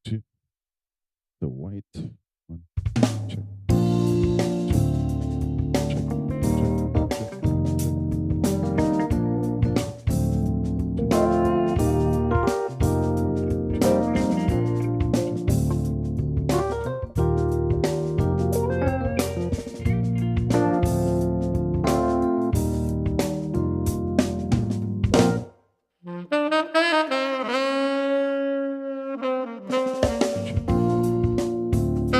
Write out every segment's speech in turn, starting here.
Two. The white one. Check. Check. Check. Check. Check.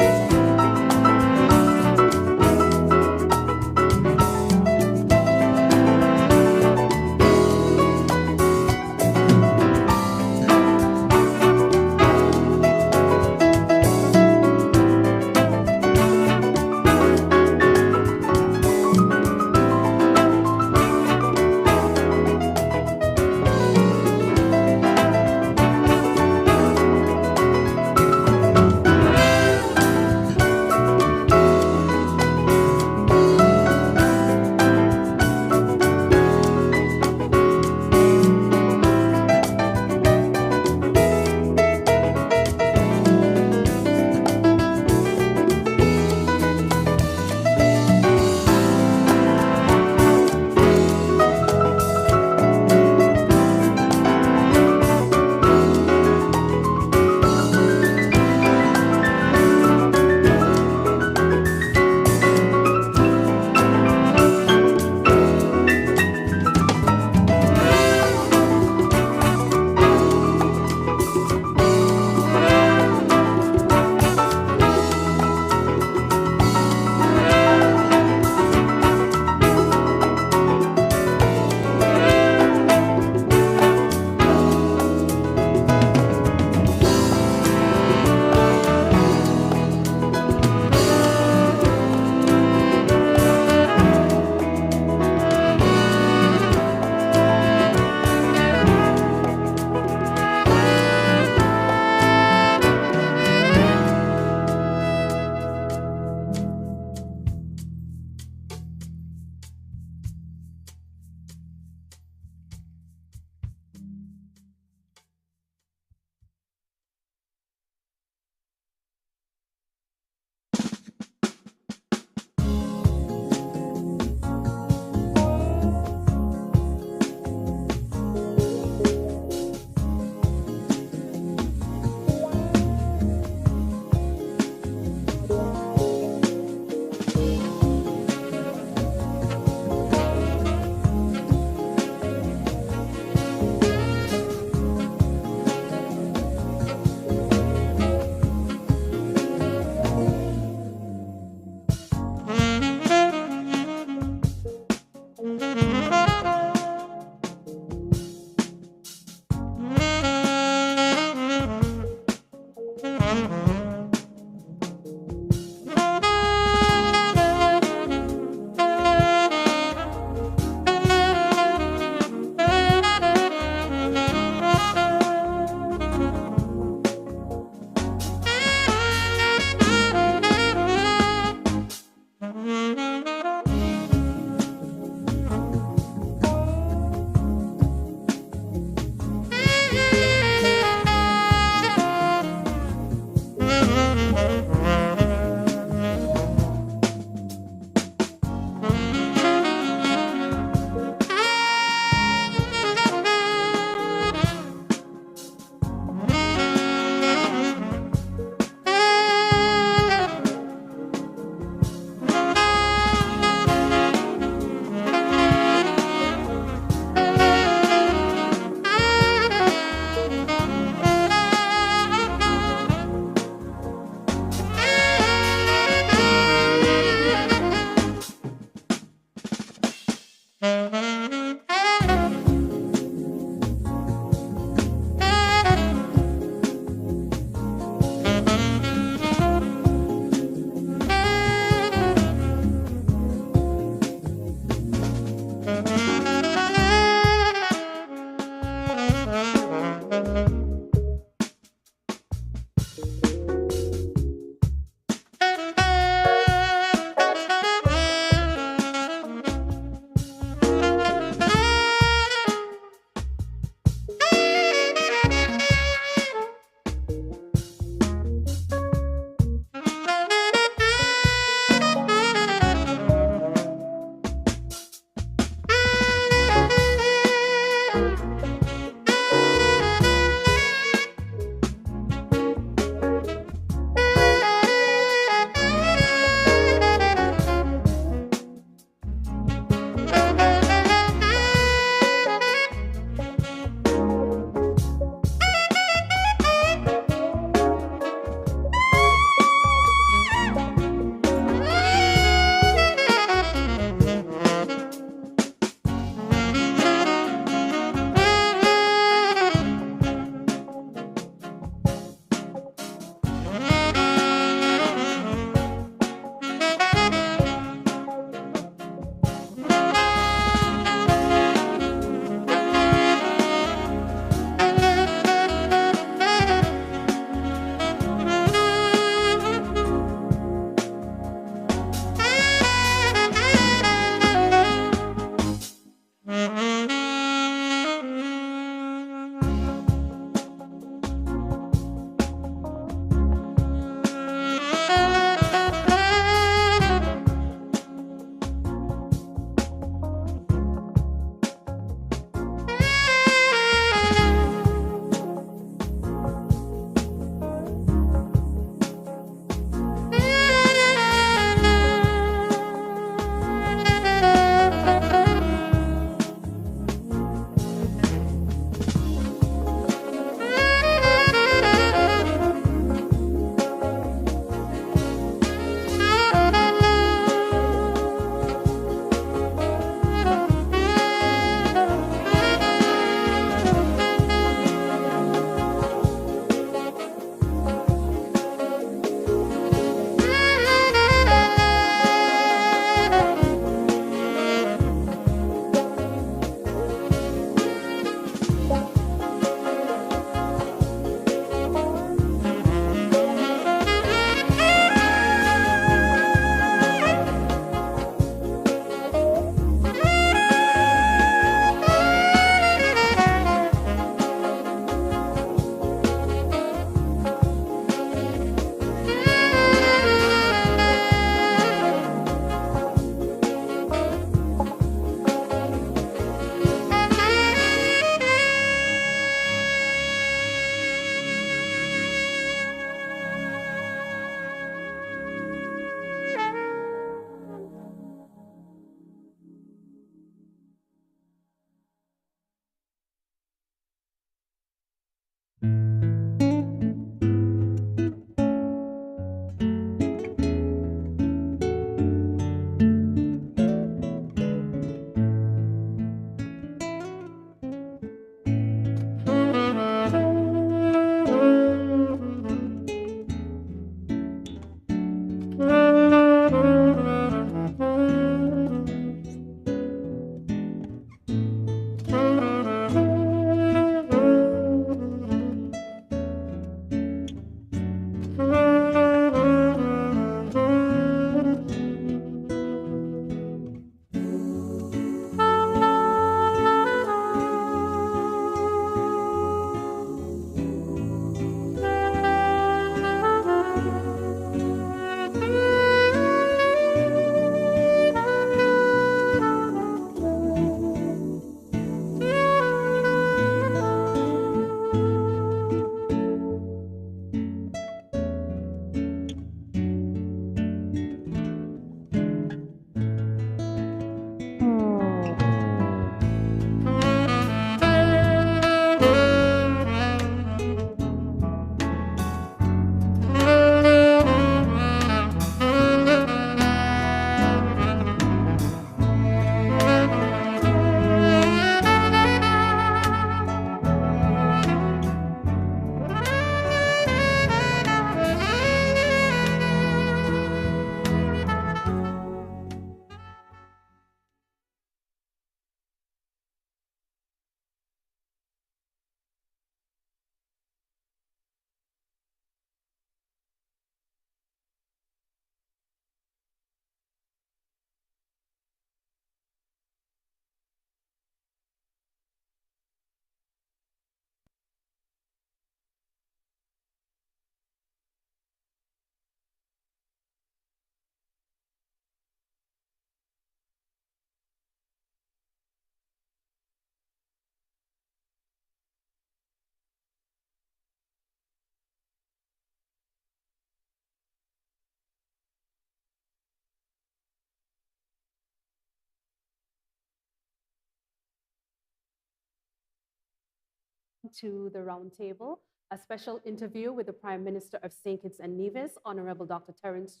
to the Roundtable, a special interview with the Prime Minister of St. Kitts and Nevis, Honorable Dr. Terrance,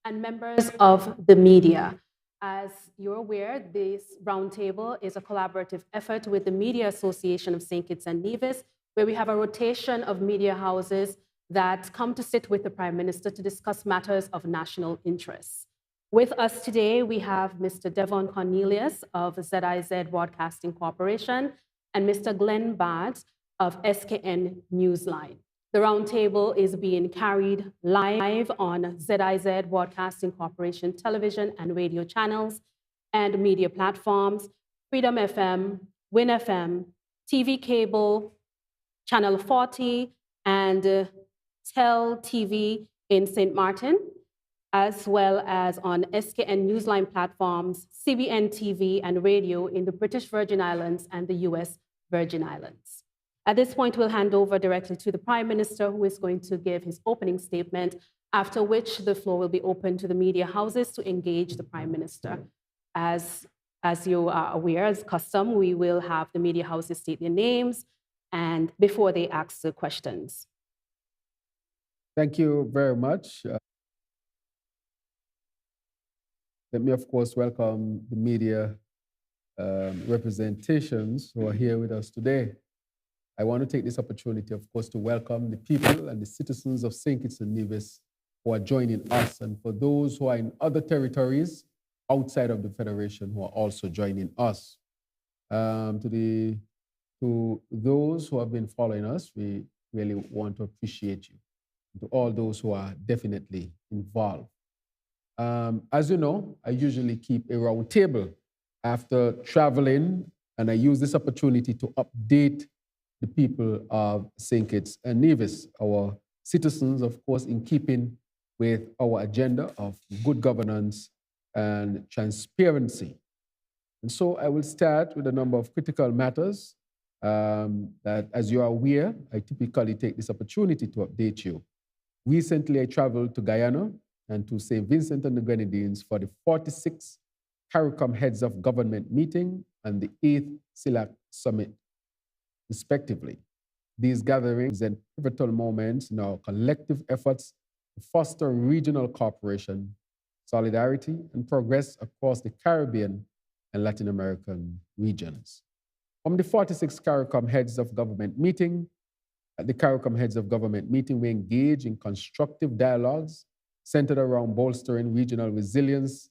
and members of the media. As you're aware, this roundtable is a collaborative effort with the Media Association of St. Kitts and Nevis, where we have a rotation of media houses that come to sit with the Prime Minister to discuss matters of national interest. With us today, we have Mr. Devon Cornelius of ZIZ Broadcasting Corporation and Mr. Glenn Bads of SKN Newsline. The roundtable is being carried live on ZIZ Broadcasting Corporation television and radio channels and media platforms, Freedom FM, Win FM, TV Cable, Channel 40, and Tel TV in St. Martin, as well as on SKN Newsline platforms, CBN TV and radio in the British Virgin Islands and the US Virgin Islands. At this point, we'll hand over directly to the Prime Minister, who is going to give his opening statement, after which the floor will be open to the media houses to engage the Prime Minister. As you are aware, as custom, we will have the media houses state their names and before they ask the questions. Thank you very much. Let me, of course, welcome the media representations who are here with us today. I want to take this opportunity, of course, to welcome the people and the citizens of St. Kitts and Nevis who are joining us, and for those who are in other territories outside of the Federation who are also joining us. To those who have been following us, we really want to appreciate you. To all those who are definitely involved. As you know, I usually keep a round table after traveling, and I use this opportunity to update the people of St. Kitts and Nevis, our citizens, of course, in keeping with our agenda of good governance and transparency. And so I will start with a number of critical matters that, as you are aware, I typically take this opportunity to update you. Recently, I traveled to Guyana and to St. Vincent and the Grenadines for the 46th CARICOM Heads of Government meeting and the 8th CELAC Summit, respectively. These gatherings represent pivotal moments in our collective efforts to foster regional cooperation, solidarity, and progress across the Caribbean and Latin American regions. From the 46th CARICOM Heads of Government meeting, at the CARICOM Heads of Government meeting, we engage in constructive dialogues centered around bolstering regional resilience,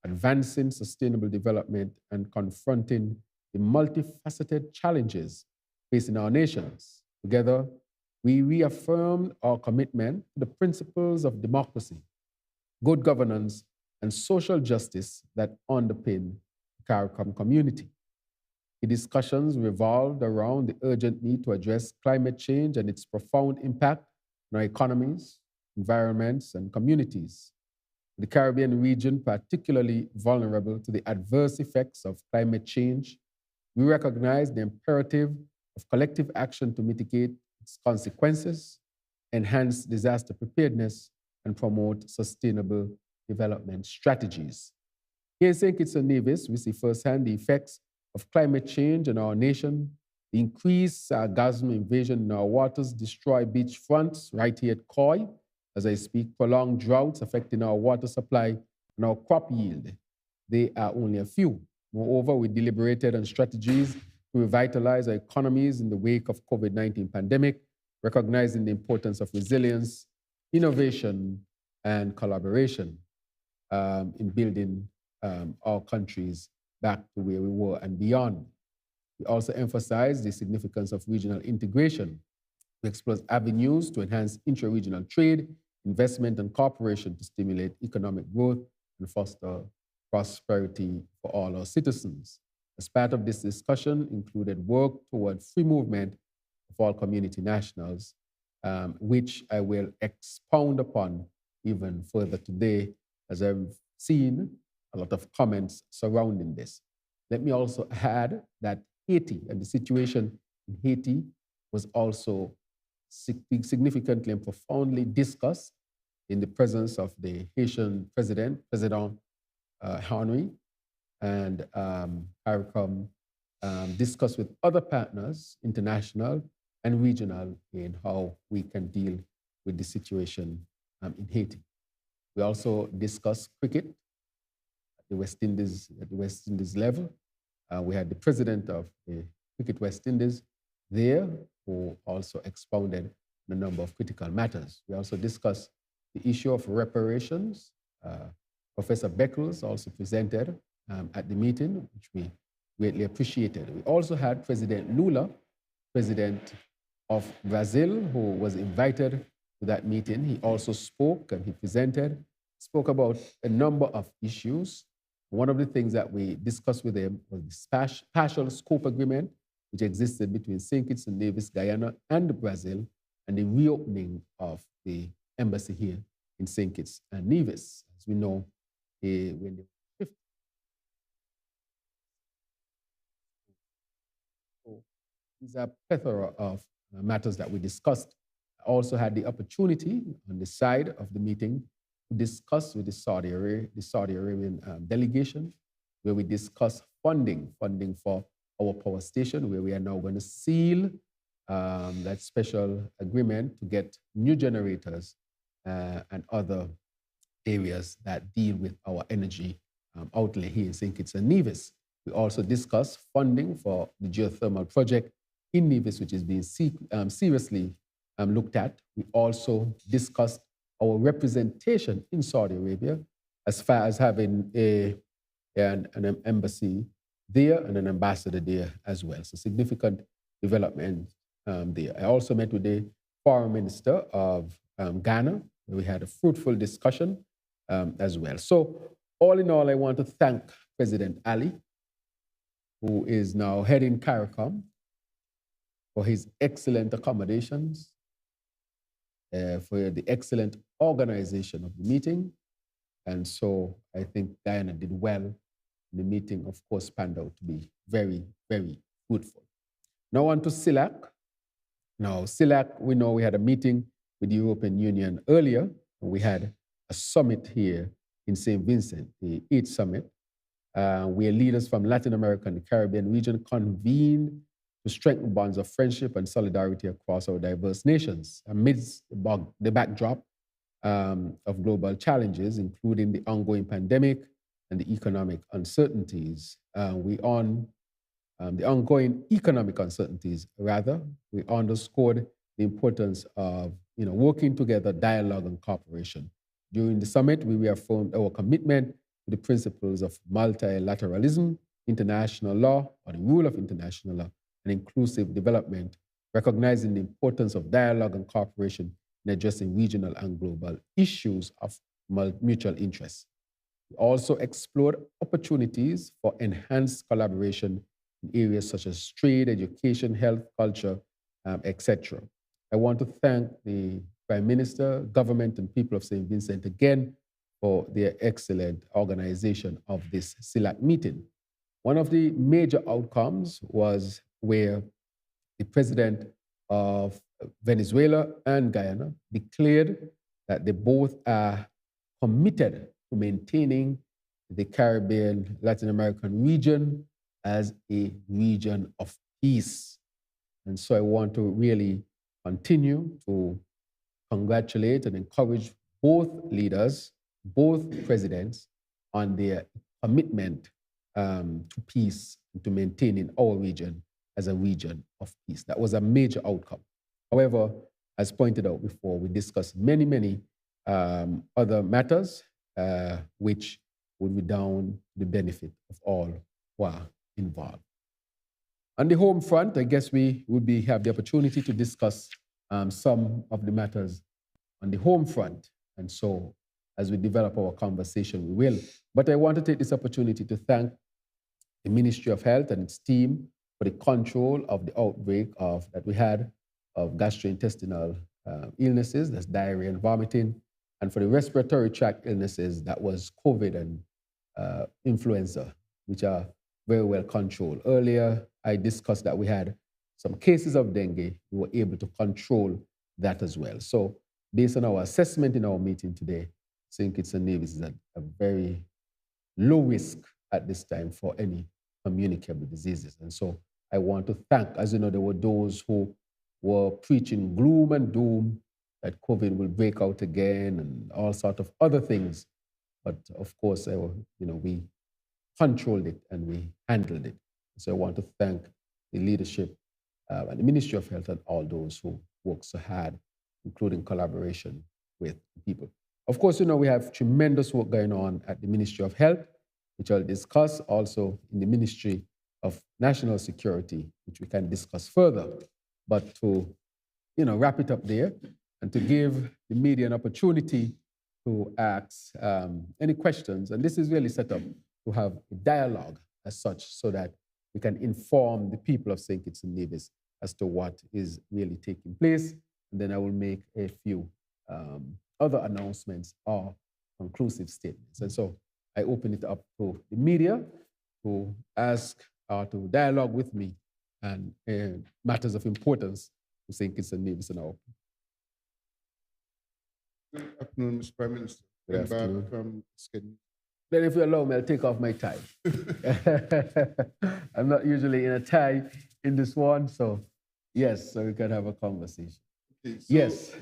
advancing sustainable development, and confronting the multifaceted challenges facing our nations. Together, we reaffirmed our commitment to the principles of democracy, good governance, and social justice that underpin the CARICOM community. The discussions revolved around the urgent need to address climate change and its profound impact on our economies, environments, and communities. The Caribbean region, particularly vulnerable to the adverse effects of climate change, we recognize the imperative of collective action to mitigate its consequences, enhance disaster preparedness, and promote sustainable development strategies. Here in St. Kitts and Nevis, we see firsthand the effects of climate change in our nation. The increased sargassum invasion in our waters destroy beach fronts right here at Koi. As I speak, prolonged droughts affecting our water supply and our crop yield. They are only a few. Moreover, we deliberated on strategies to revitalize our economies in the wake of COVID-19 pandemic, recognizing the importance of resilience, innovation, and collaboration in building our countries back to where we were and beyond. We also emphasized the significance of regional integration. We explored avenues to enhance intra-regional trade, investment, and cooperation to stimulate economic growth and foster prosperity for all our citizens. As part of this discussion included work toward free movement of all community nationals, which I will expound upon even further today, as I've seen a lot of comments surrounding this. Let me also add that Haiti and the situation in Haiti was also significantly and profoundly discussed in the presence of the Haitian President Henry, and CARICOM discussed with other partners, international, and regional in how we can deal with the situation in Haiti. We also discussed cricket at the West Indies level. We had the president of the Cricket West Indies there, who also expounded on a number of critical matters. We also discussed the issue of reparations. Professor Beckles also presented at the meeting, which we greatly appreciated. We also had President Lula, president of Brazil, who was invited to that meeting. He also spoke and he spoke about a number of issues. One of the things that we discussed with him was the partial scope agreement, which existed between St. Kitts and Nevis, Guyana, and Brazil, and the reopening of the embassy here in St. Kitts and Nevis. As we know, when they shifted, so these are plethora of matters that we discussed. I also had the opportunity on the side of the meeting to discuss with the Saudi Arabian delegation, where we discussed funding for our power station, where we are now going to seal that special agreement to get new generators and other areas that deal with our energy outlay here in St. Kitts and Nevis. We also discussed funding for the geothermal project in Nevis, which is being seriously looked at. We also discussed our representation in Saudi Arabia as far as having an embassy there and an ambassador there as well. So significant development there. I also met with the foreign minister of Ghana. We had a fruitful discussion as well. So all in all, I want to thank President Ali, who is now heading CARICOM, for his excellent accommodations, for the excellent organization of the meeting. And so I think Guyana did well. The meeting, of course, panned out to be very, very fruitful. Now on to CELAC. Now, CELAC, we know we had a meeting with the European Union earlier. We had a summit here in St. Vincent, the 8th summit, where leaders from Latin America and the Caribbean region convened to strengthen bonds of friendship and solidarity across our diverse nations amidst the backdrop of global challenges, including the ongoing pandemic and the economic uncertainties. The ongoing economic uncertainties, rather, we underscored the importance of working together, dialogue, and cooperation. During the summit, we reaffirmed our commitment to the principles of multilateralism, international law, or the rule of international law, and inclusive development, recognizing the importance of dialogue and cooperation in addressing regional and global issues of mutual interest. We also explored opportunities for enhanced collaboration in areas such as trade, education, health, culture, etc. I want to thank the Prime Minister, government, and people of St. Vincent again for their excellent organization of this CELAC meeting. One of the major outcomes was where the president of Venezuela and Guyana declared that they both are committed to maintaining the Caribbean, Latin American region as a region of peace. And so I want to really continue to congratulate and encourage both leaders, both presidents, on their commitment to peace and to maintaining our region as a region of peace. That was a major outcome. However, as pointed out before, we discussed many other matters which would be down to the benefit of all who are involved. On the home front, I guess we would have the opportunity to discuss some of the matters on the home front. And so as we develop our conversation, we will. But I want to take this opportunity to thank the Ministry of Health and its team for the control of the outbreak that we had of gastrointestinal illnesses, that's diarrhea and vomiting, and for the respiratory tract illnesses, that was COVID and influenza, which are very well controlled. Earlier, I discussed that we had some cases of dengue. We were able to control that as well. So based on our assessment in our meeting today, St. Kitts and Nevis is at a very low risk at this time for any communicable diseases. And so I want to thank, as you know, there were those who were preaching gloom and doom that COVID will break out again and all sorts of other things. But of course, we controlled it and we handled it. So I want to thank the leadership and the Ministry of Health and all those who work so hard, including collaboration with people. Of course, we have tremendous work going on at the Ministry of Health, which I'll discuss, also in the Ministry of National Security, which we can discuss further. But to wrap it up there and to give the media an opportunity to ask any questions. And this is really set up to have a dialogue as such so that we can inform the people of St. Kitts and Nevis as to what is really taking place. And then I will make a few other announcements or conclusive statements. And so I open it up to the media to ask or to dialogue with me and matters of importance to St. Kitts and Nevis and our. Good afternoon, Mr. Prime Minister. Good afternoon. Back from Skidney. Then if you allow me, I'll take off my tie. I'm not usually in a tie in this one, so yes, so we can have a conversation. Okay, so, Yes.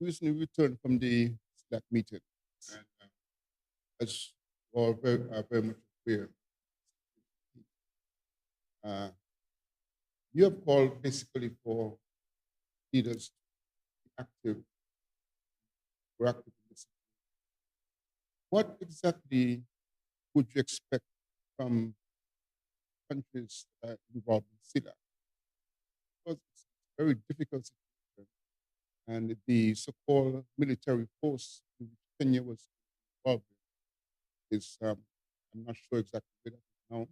Recently returned from the SLAC meeting, and as you are very much aware, you have called basically for leaders to be active, proactive in this. What exactly would you expect from countries that are involved in SIDA? Because it's a very difficult situation, and the so-called military force in which Kenya was involved in is, I'm not sure exactly where that is now.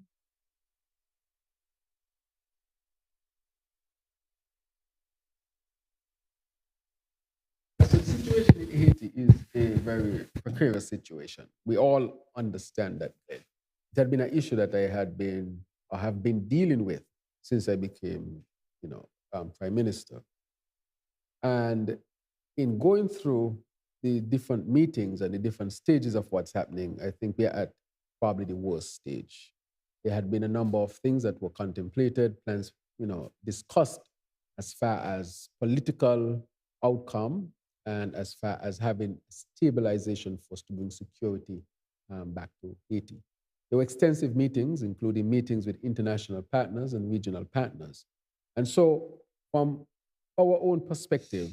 So the situation in Haiti is a very precarious situation. We all understand that. It had been an issue that I have been dealing with since I became, prime minister. And in going through the different meetings and the different stages of what's happening, I think we're at probably the worst stage. There had been a number of things that were contemplated, plans, discussed as far as political outcome and as far as having stabilization force to bring security back to Haiti. There were extensive meetings, including meetings with international partners and regional partners. And so, from our own perspective,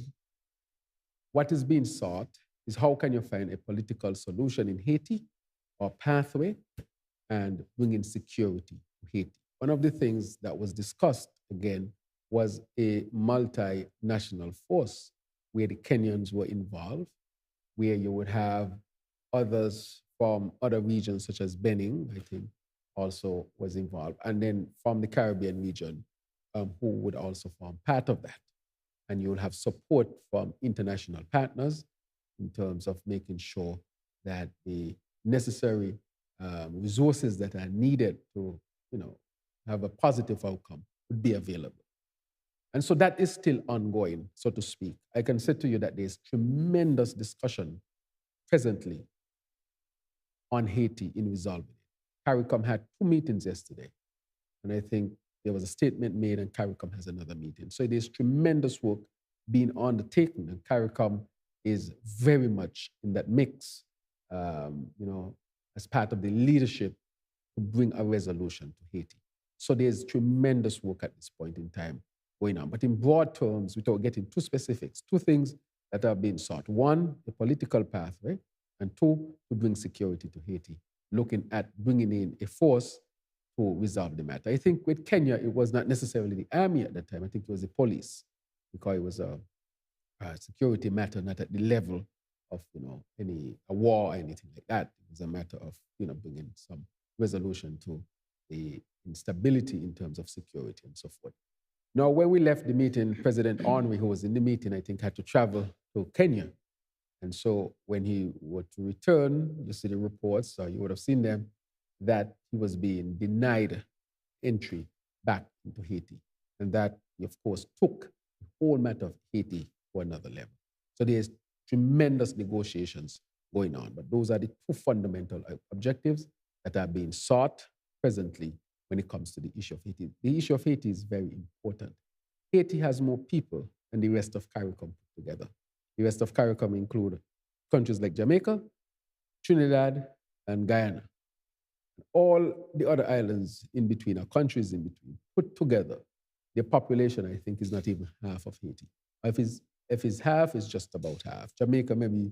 what is being sought is how can you find a political solution in Haiti or pathway and bring in security to Haiti. One of the things that was discussed again was a multinational force where the Kenyans were involved, where you would have others from other regions such as Benin, I think, also was involved, and then from the Caribbean region, who would also form part of that. And you'll have support from international partners in terms of making sure that the necessary resources that are needed to, have a positive outcome would be available. And so that is still ongoing, so to speak. I can say to you that there's tremendous discussion presently on Haiti in resolving it. CARICOM had 2 meetings yesterday, and I think there was a statement made, and CARICOM has another meeting. So there's tremendous work being undertaken, and CARICOM is very much in that mix, as part of the leadership to bring a resolution to Haiti. So there's tremendous work at this point in time going on. But in broad terms, without getting too specifics, 2 things that are being sought. 1, the political pathway, and 2, to bring security to Haiti, looking at bringing in a force to resolve the matter. I think with Kenya, it was not necessarily the army at that time. I think it was the police, because it was a security matter, not at the level of a war or anything like that. It was a matter of bringing some resolution to the instability in terms of security and so forth. Now, when we left the meeting, President Henry, who was in the meeting, I think had to travel to Kenya. And so when he were to return, you see the reports, so you would have seen them, that he was being denied entry back into Haiti. And that, of course, took the whole matter of Haiti to another level. So there's tremendous negotiations going on. But those are the 2 fundamental objectives that are being sought presently when it comes to the issue of Haiti. The issue of Haiti is very important. Haiti has more people than the rest of CARICOM put together. The rest of CARICOM include countries like Jamaica, Trinidad, and Guyana. All the other islands in between, or countries in between, put together, their population, I think, is not even half of Haiti. If it's half, it's just about half. Jamaica, maybe,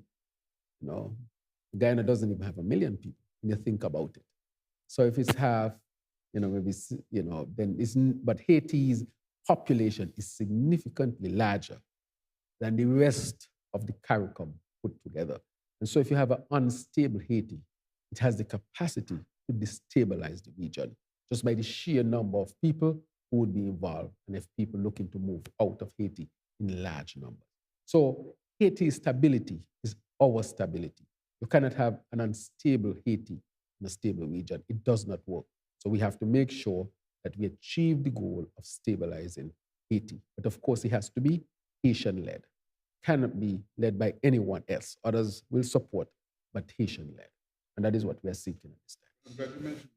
Guyana doesn't even have 1 million people when you think about it. So if it's half, maybe, then but Haiti's population is significantly larger than the rest of the CARICOM put together. And so if you have an unstable Haiti, it has the capacity to destabilize the region just by the sheer number of people who would be involved and if people looking to move out of Haiti in large numbers. So Haiti's stability is our stability. You cannot have an unstable Haiti in a stable region. It does not work. So we have to make sure that we achieve the goal of stabilizing Haiti. But of course, it has to be Haitian-led. Cannot be led by anyone else. Others will support, but Haitian-led. And that is what we are seeking at this time. I'm glad you mentioned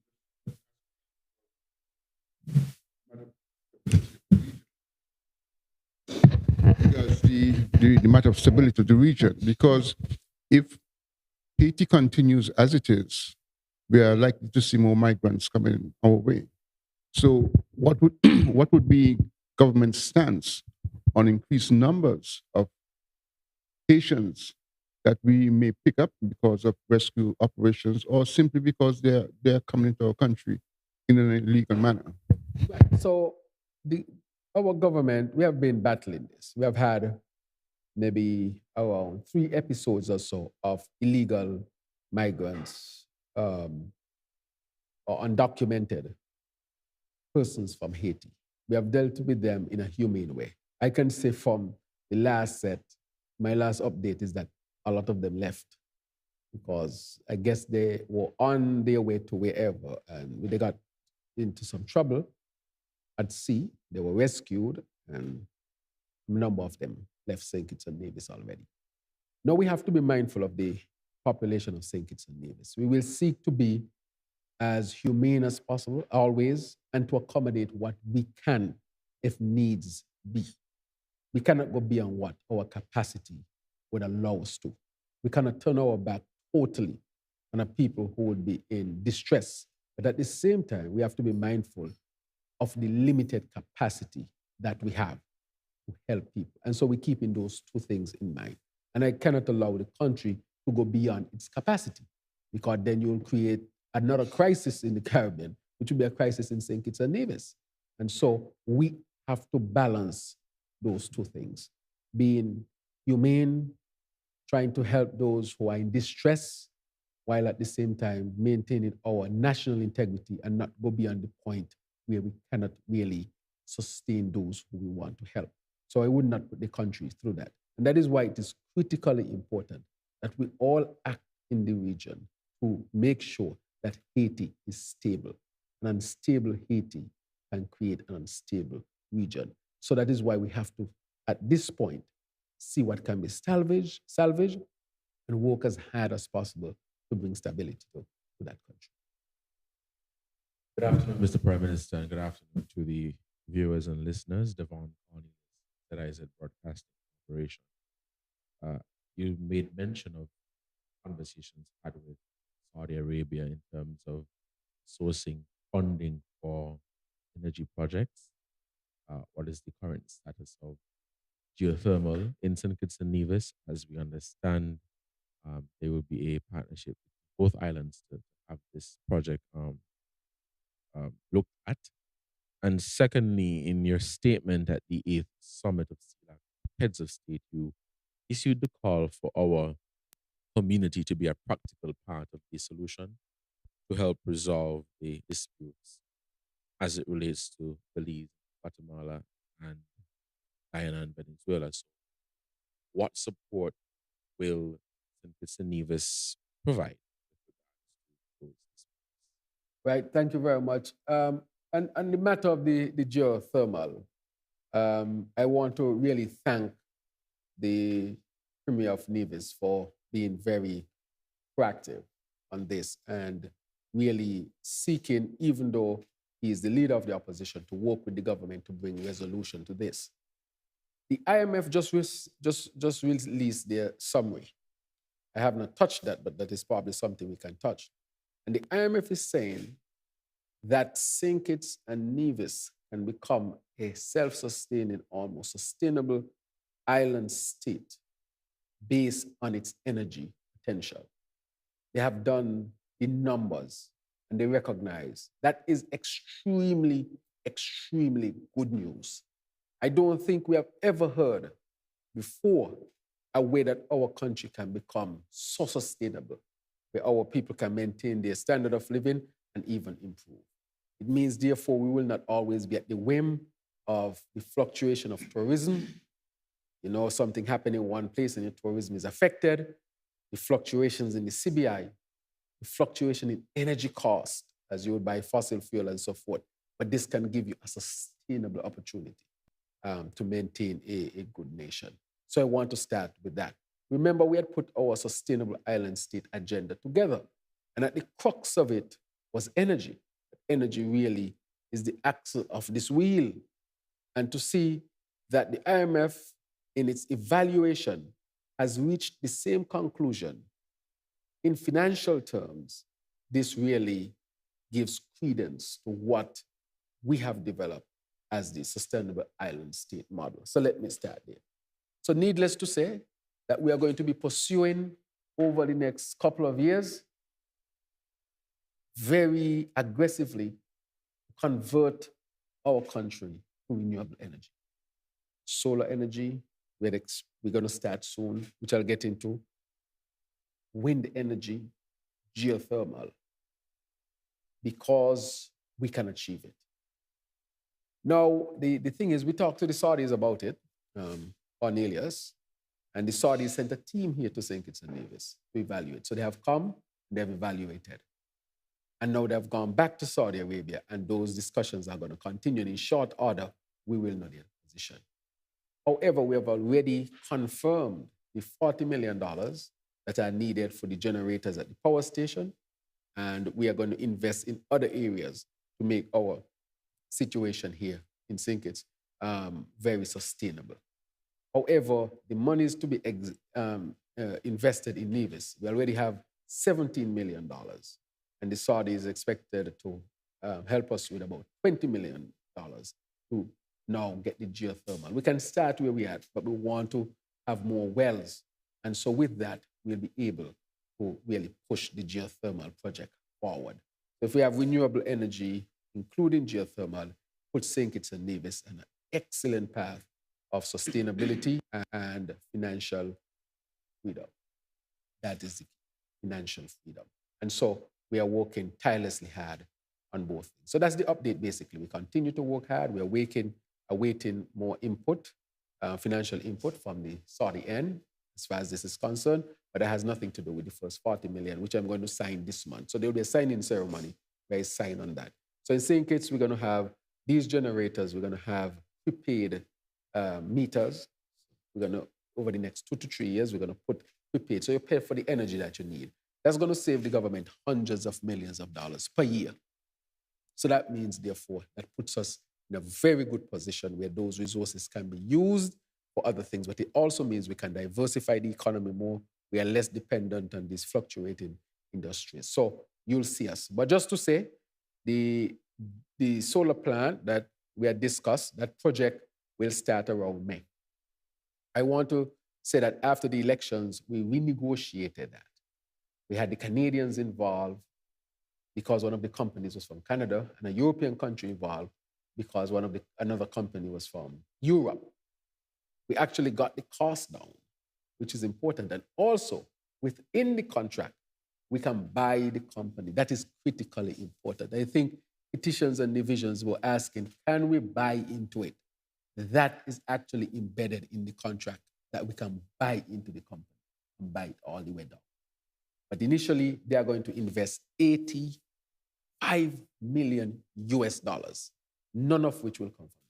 because the matter of stability of the region, because if Haiti continues as it is, we are likely to see more migrants coming our way. So what would what would be government's stance on increased numbers of Haitians that we may pick up because of rescue operations or simply because they're coming into our country in an illegal manner? So our government, we have been battling this. We have had maybe around 3 episodes or so of illegal migrants or undocumented persons from Haiti. We have dealt with them in a humane way. I can say from the last set, my last update is that a lot of them left because I guess they were on their way to wherever and they got into some trouble at sea. They were rescued and a number of them left St. Kitts and Nevis already. Now we have to be mindful of the population of St. Kitts and Nevis. We will seek to be as humane as possible, always, and to accommodate what we can if needs be. We cannot go beyond what our capacity would allow us to. We cannot turn our back totally on a people who would be in distress. But at the same time, we have to be mindful of the limited capacity that we have to help people. And so we're keeping those 2 things in mind. And I cannot allow the country to go beyond its capacity because then you'll create another crisis in the Caribbean, which will be a crisis in St. Kitts and Nevis. And so we have to balance those 2 things, being humane, trying to help those who are in distress, while at the same time maintaining our national integrity and not go beyond the point where we cannot really sustain those who we want to help. So I would not put the country through that. And that is why it is critically important that we all act in the region to make sure that Haiti is stable. An unstable Haiti can create an unstable region. So that is why we have to, at this point, see what can be salvaged, and work as hard as possible to bring stability to that country. Good afternoon, Mr. Prime Minister, and good afternoon to the viewers and listeners. Devon Cornelius, that is at Broadcasting Corporation. You made mention of conversations had with Saudi Arabia in terms of sourcing funding for energy projects. What is the current status of geothermal in St. Kitts and Nevis? As we understand, there will be a partnership with both islands to have this project looked at. And secondly, in your statement at the 8th Summit of CELAC Heads of State, you issued the call for our community to be a practical part of the solution to help resolve the disputes as it relates to Belize, Guatemala, and Guyana and Venezuela. So what support will St. Kitts and Nevis provide with regards to those disputes? Right, thank you very much. And the matter of the geothermal, I want to really thank the Premier of Nevis for being very proactive on this and really seeking, even though he is the leader of the opposition, to work with the government to bring resolution to this. The IMF just released their summary. I have not touched that, but that is probably something we can touch. And the IMF is saying that St. Kitts and Nevis can become a self-sustaining, almost sustainable island state based on its energy potential. They have done the numbers and they recognize that is extremely, extremely good news. I don't think we have ever heard before a way that our country can become so sustainable, where our people can maintain their standard of living and even improve. It means, therefore, we will not always be at the whim of the fluctuation of tourism. You know, something happened in one place and your tourism is affected. The fluctuations in the CBI, the fluctuation in energy cost as you would buy fossil fuel and so forth. But this can give you a sustainable opportunity to maintain a good nation. So I want to start with that. Remember, we had put our sustainable island state agenda together. And at the crux of it was energy. Energy really is the axle of this wheel. And to see that the IMF, in its evaluation, has reached the same conclusion in financial terms, this really gives credence to what we have developed as the sustainable island state model. So let me start there. So needless to say that we are going to be pursuing over the next couple of years very aggressively to convert our country to renewable energy. Solar energy, we're going to start soon, which I'll get into. Wind energy, geothermal, because we can achieve it. Now, the thing is, we talked to the Saudis about it, Cornelius, and the Saudis sent a team here to St. Kitts and Nevis to evaluate. So they have come, they have evaluated. And now they've gone back to Saudi Arabia, and those discussions are going to continue. And in short order, we will know their position. However, we have already confirmed the $40 million that are needed for the generators at the power station, and we are going to invest in other areas to make our situation here in St. Kitts very sustainable. However, the money is to be invested in Nevis. We already have $17 million, and the Saudi is expected to help us with about $20 million to now get the geothermal. We can start where we are, but we want to have more wells. And so with that, we'll be able to really push the geothermal project forward. So if we have renewable energy, including geothermal, put St. Kitts and Nevis on an excellent path of sustainability and financial freedom. That is the financial freedom. And so we are working tirelessly hard on both things. So that's the update, basically. We continue to work hard. We're awaiting more input, financial input from the Saudi end, as far as this is concerned, but that has nothing to do with the first $40 million, which I'm going to sign this month. So there will be a signing ceremony where I sign on that. So in St. Kitts, we're going to have these generators, we're going to have prepaid meters. We're going to, over the next 2 to 3 years, we're going to put prepaid. So you pay for the energy that you need. That's going to save the government hundreds of millions of dollars per year. So that means, therefore, that puts us in a very good position where those resources can be used for other things. But it also means we can diversify the economy more. We are less dependent on these fluctuating industries. So you'll see us. But just to say, the solar plant that we had discussed, that project will start around May. I want to say that after the elections, we renegotiated that. We had the Canadians involved because one of the companies was from Canada, and a European country involved because another company was from Europe. We actually got the cost down, which is important. And also, within the contract, we can buy the company. That is critically important. I think petitions and divisions were asking, can we buy into it? That is actually embedded in the contract, that we can buy into the company and buy it all the way down. But initially, they are going to invest $85 million US dollars, none of which will come from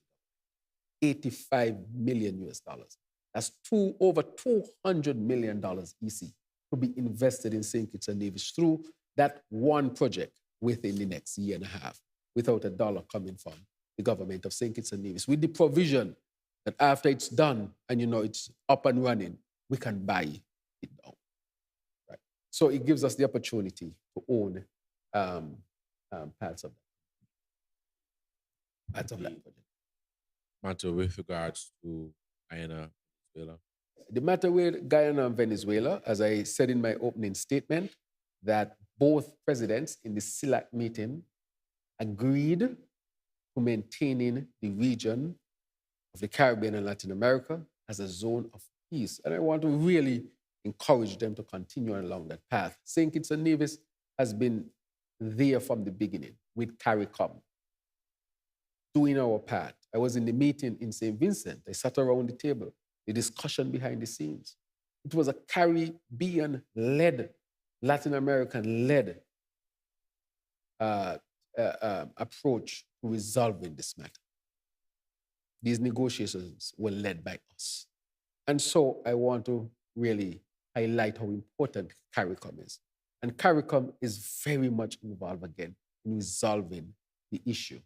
the government. $85 million US dollars. That's over $200 million EC to be invested in St. Kitts and Nevis through that one project within the next year and a half, without a dollar coming from the government of St. Kitts and Nevis, with the provision that after it's done and it's up and running, we can buy it down. Right? So it gives us the opportunity to own parts of that project. Matter with regards to Guyana, Venezuela. The matter with Guyana and Venezuela, as I said in my opening statement, that both presidents in the CELAC meeting agreed to maintaining the region of the Caribbean and Latin America as a zone of peace. And I want to really encourage them to continue along that path. St. Kitts and Nevis has been there from the beginning with CARICOM, doing our part. I was in the meeting in St. Vincent. I sat around the table, the discussion behind the scenes. It was a Caribbean-led, Latin American-led approach to resolving this matter. These negotiations were led by us. And so I want to really highlight how important CARICOM is. And CARICOM is very much involved again in resolving the issue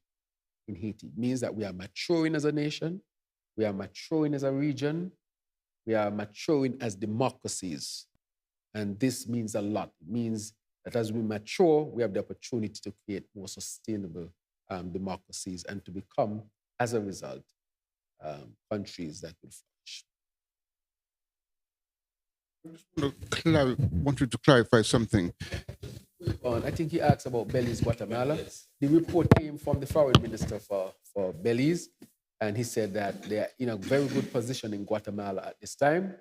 in Haiti. It means that we are maturing as a nation, we are maturing as a region, we are maturing as democracies. And this means a lot. It means that as we mature, we have the opportunity to create more sustainable democracies and to become, as a result, countries that will flourish. I just want you to clarify something. I think he asked about Belize, Guatemala. The report came from the foreign minister for Belize, and he said that they're in a very good position in Guatemala at this time,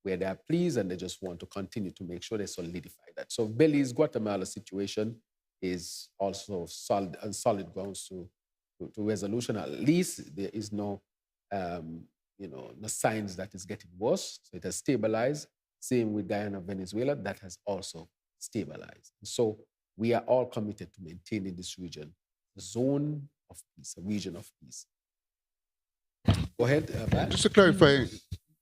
where they are pleased and they just want to continue to make sure they solidify that. So Belize, Guatemala situation is also solid on solid grounds to resolution. At least there is no no signs that it's getting worse. So it has stabilized. Same with Guyana, Venezuela, that has also stabilized. So we are all committed to maintaining this region, a zone of peace, a region of peace. Go ahead, Pat. Just to clarify,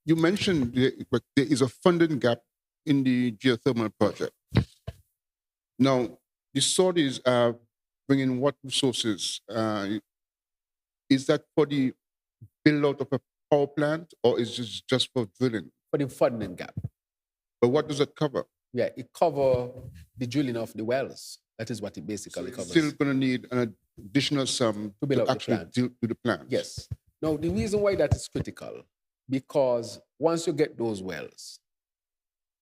you mentioned there is a funding gap in the geothermal project. Now, the Saudis are bringing what resources? Is that for the build out of a power plant, or is this just for drilling? For the funding gap. But what does it cover? Yeah, it covers the drilling of the wells. That is what it basically covers. Still going to need an additional sum to build out actually do the plant. Yes. Now, the reason why that is critical, because once you get those wells,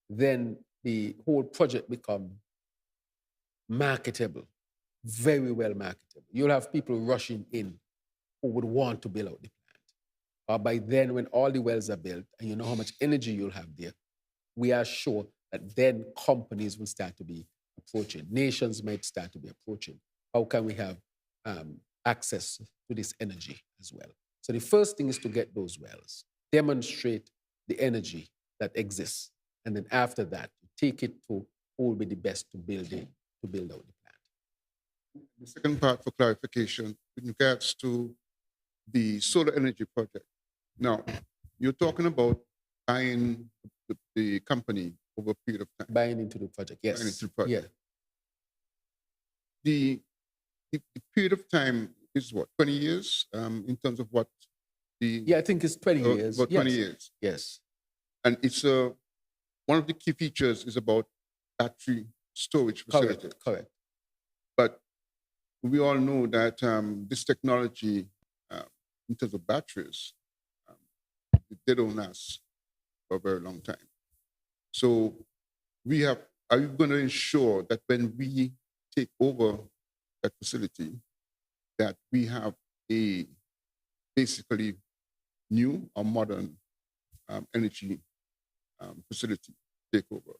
then the whole project becomes marketable, very well marketable. You'll have people rushing in who would want to build out the plant. By then, when all the wells are built and you know how much energy you'll have there, we are sure that then companies will start to be approaching. Nations might start to be approaching. How can we have access to this energy as well? So the first thing is to get those wells, demonstrate the energy that exists, and then after that, take it to who will be the best to build out the plant. The second part for clarification, in regards to the solar energy project. Now, you're talking about buying the company over a period of time. Buying into the project, yes. Buying into the project. Yeah. The period of time is what, 20 years in terms of what the... Yeah, I think it's 20 years. About 20 years. Yes. And it's one of the key features is about battery storage facilities. Correct. But we all know that this technology, in terms of batteries, they don't last for a very long time. So are you going to ensure that when we take over that facility, that we have a basically new or modern energy facility takeover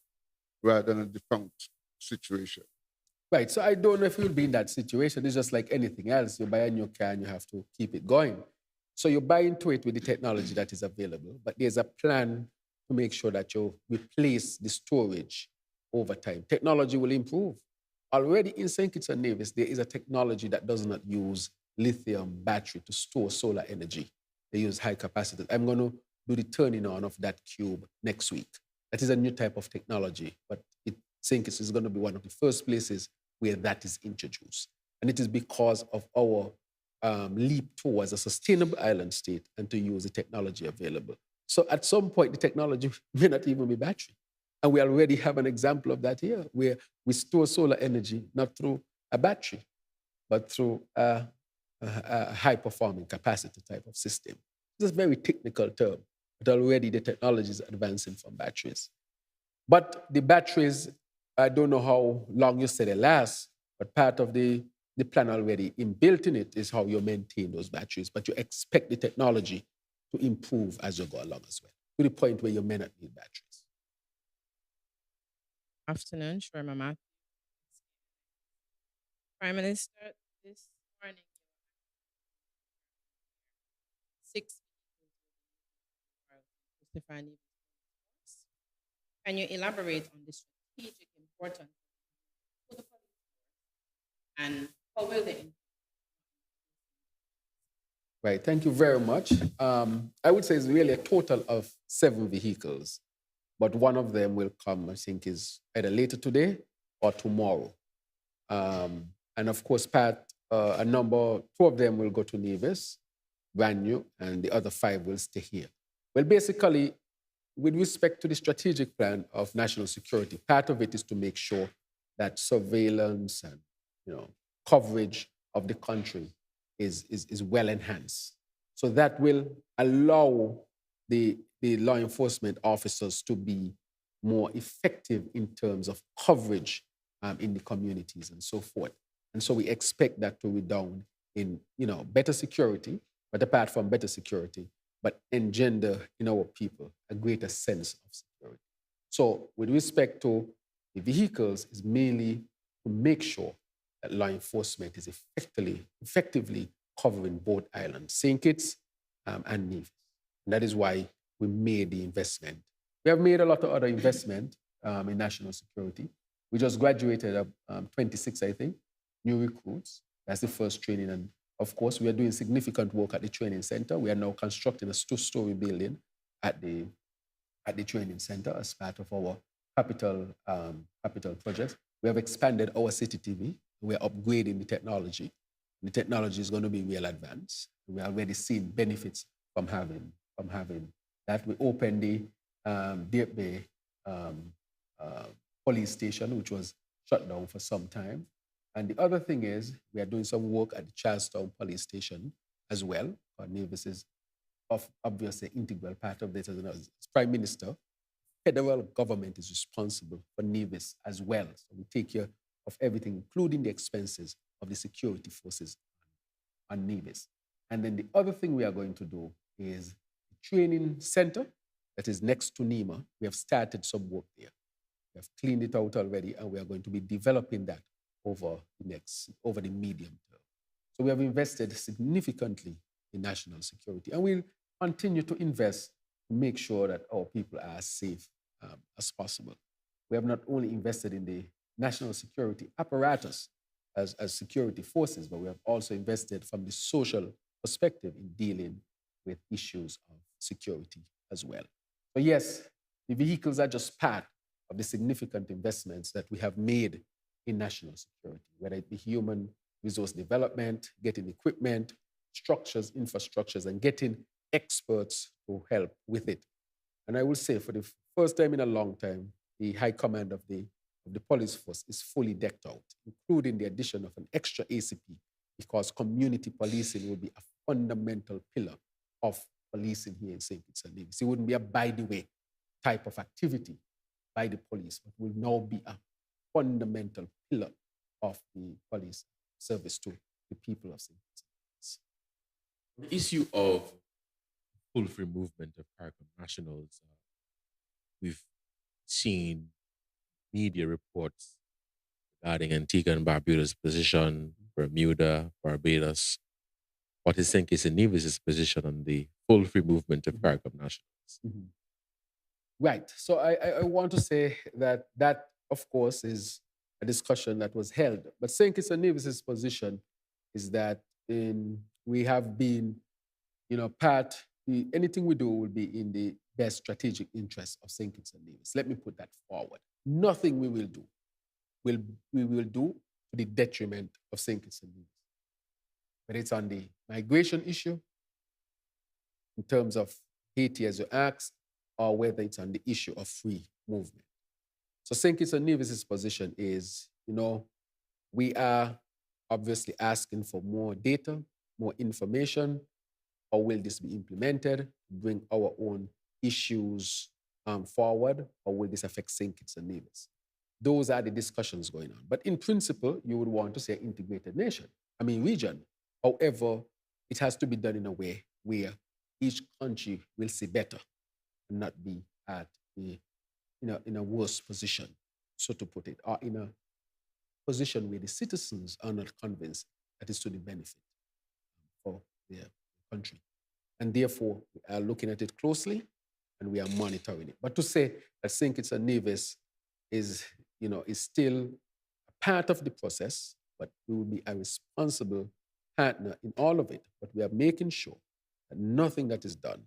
rather than a defunct situation? Right. So I don't know if you'll be in that situation. It's just like anything else. You buy a new car and you have to keep it going. So you buy into it with the technology that is available, but there's a plan to make sure that you replace the storage over time. Technology will improve. Already in St. Kitts and Nevis, there is a technology that does not use lithium battery to store solar energy. They use high capacity. I'm going to do the turning on of that cube next week. That is a new type of technology, but St. Kitts is going to be one of the first places where that is introduced. And it is because of our leap towards a sustainable island state and to use the technology available. So at some point, the technology may not even be battery. And we already have an example of that here, where we store solar energy not through a battery, but through a high-performing capacity type of system. It's a very technical term, but already the technology is advancing from batteries. But the batteries, I don't know how long you say they last, but part of the plan already inbuilt in it is how you maintain those batteries. But you expect the technology to improve as you go along as well, to the point where you may not need batteries. Afternoon, Sharma Math. Prime Minister, this morning, 6 Christopher Neves. Can you elaborate on the strategic importance to the police force and how will they? Right, thank you very much. I would say it's really a total of 7 vehicles, but one of them will come, I think, is either later today or tomorrow. And of course, a number, 2 of them will go to Nevis, brand new, and the other 5 will stay here. Well, basically, with respect to the strategic plan of national security, part of it is to make sure that surveillance and coverage of the country is well enhanced. So that will allow the law enforcement officers to be more effective in terms of coverage in the communities and so forth. And so we expect that to redound in better security, but apart from better security, but engender in our people a greater sense of security. So with respect to the vehicles, is mainly to make sure that law enforcement is effectively covering both islands, St. Kitts and Nevis. And that is why we made the investment. We have made a lot of other investment in national security. We just graduated 26, I think, new recruits. That's the first training. And of course, we are doing significant work at the training center. We are now constructing a 2-story building at the training center as part of our capital projects. We have expanded our city TV. We are upgrading the technology. The technology is going to be real advanced. We are already seeing benefits from having that. We opened the Deep Bay police station, which was shut down for some time. And the other thing is, we are doing some work at the Charlestown police station as well. Nevis is obviously an integral part of this. As Prime Minister, federal government is responsible for Nevis as well. So we take care of everything, including the expenses of the security forces on Nevis. And then the other thing we are going to do is the training center that is next to NEMA. We have started some work there. We have cleaned it out already, and we are going to be developing that over the medium term. So we have invested significantly in national security, and we'll continue to invest to make sure that our people are as safe as possible. We have not only invested in the national security apparatus as security forces, but we have also invested from the social perspective in dealing with issues of security as well. So yes, the vehicles are just part of the significant investments that we have made in national security, whether it be human resource development, getting equipment, structures, infrastructures, and getting experts to help with it. And I will say, for the first time in a long time, the high command of the police force is fully decked out, including the addition of an extra ACP, because community policing will be a fundamental pillar of policing here in St. Kitts and Nevis. It wouldn't be a by-the-way type of activity by the police, but will now be a fundamental pillar of the police service to the people of St. Kitts. The issue of full free movement of CARICOM nationals, we've seen media reports regarding Antigua and Barbuda's position, Bermuda, Barbados. What is St. Kitts and Nevis' position on the full free movement of CARICOM nationals? Mm-hmm. Right. So I want to say that, of course, is a discussion that was held. But St. Kitts and Nevis' position is that we have been, anything we do will be in the best strategic interest of St. Kitts and Nevis. Let me put that forward. Nothing we will do we will do to the detriment of St. Kitts and Nevis. Whether it's on the migration issue, in terms of Haiti, as you asked, or whether it's on the issue of free movement. So St. Kitts and Nevis's position is, we are obviously asking for more data, more information. How will this be implemented to bring our own issues forward? Or will this affect St. Kitts and Nevis? Those are the discussions going on. But in principle, you would want to say integrated region. However, it has to be done in a way where each country will see better and not be at in a worse position, so to put it, or in a position where the citizens are not convinced that it's to the benefit for their country. And therefore, we are looking at it closely and we are monitoring it. But to say that St. Kitts and Nevis is still a part of the process, but we will be a responsible partner in all of it. But we are making sure that nothing that is done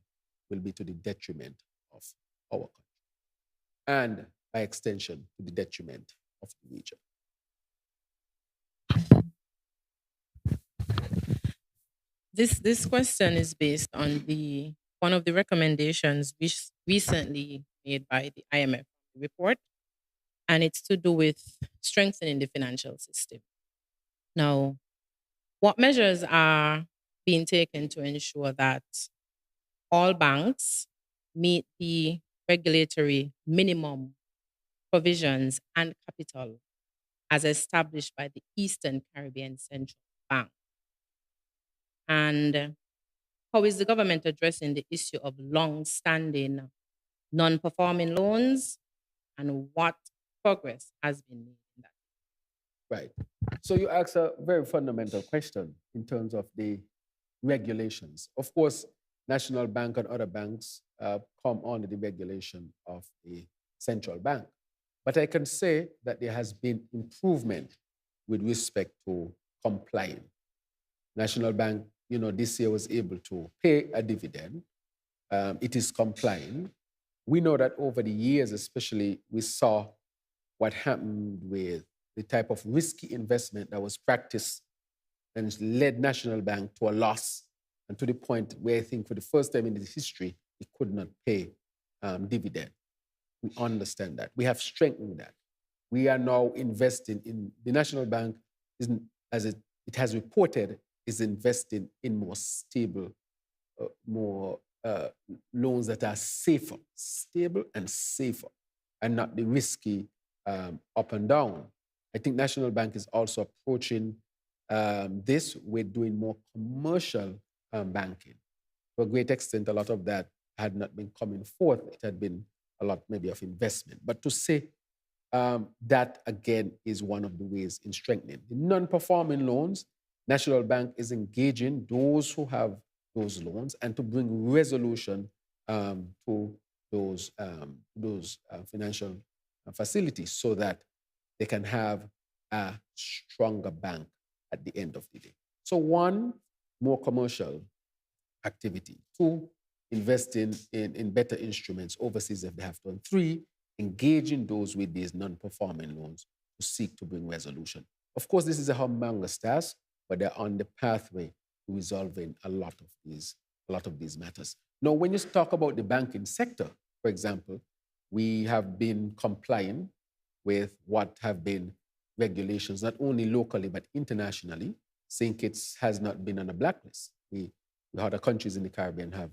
will be to the detriment of our country and, by extension, to the detriment of the region. This question is based on one of the recommendations recently made by the IMF report, and it's to do with strengthening the financial system. Now, what measures are being taken to ensure that all banks meet the regulatory minimum provisions and capital as established by the Eastern Caribbean Central Bank? And how is the government addressing the issue of long-standing non-performing loans, and what progress has been made in that? Right. So you ask a very fundamental question in terms of the regulations. Of course, National Bank and other banks come under the regulation of the central bank. But I can say that there has been improvement with respect to complying. National Bank, this year was able to pay a dividend. It is complying. We know that over the years, especially, we saw what happened with the type of risky investment that was practiced and led National Bank to a loss, and to the point where I think for the first time in its history, it could not pay dividend. We understand that. We have strengthened that. We are now investing in the National Bank, as it has reported, is investing in more stable, more loans that are safer, stable and safer, and not the risky up and down. I think National Bank is also approaching this with doing more commercial banking. To a great extent, a lot of that had not been coming forth. It had been a lot maybe of investment. But to say that, again, is one of the ways in strengthening. The non-performing loans, National Bank is engaging those who have those loans and to bring resolution to those financial facilities so that they can have a stronger bank at the end of the day. So one, more commercial activity. Two, investing in better instruments overseas if they have to. And three, engaging those with these non-performing loans to seek to bring resolution. Of course, this is a humongous task, but they're on the pathway to resolving a lot of these matters. Now, when you talk about the banking sector, for example, we have been complying with what have been regulations, not only locally, but internationally. St. Kitts has not been on a blacklist. We other countries in the Caribbean have,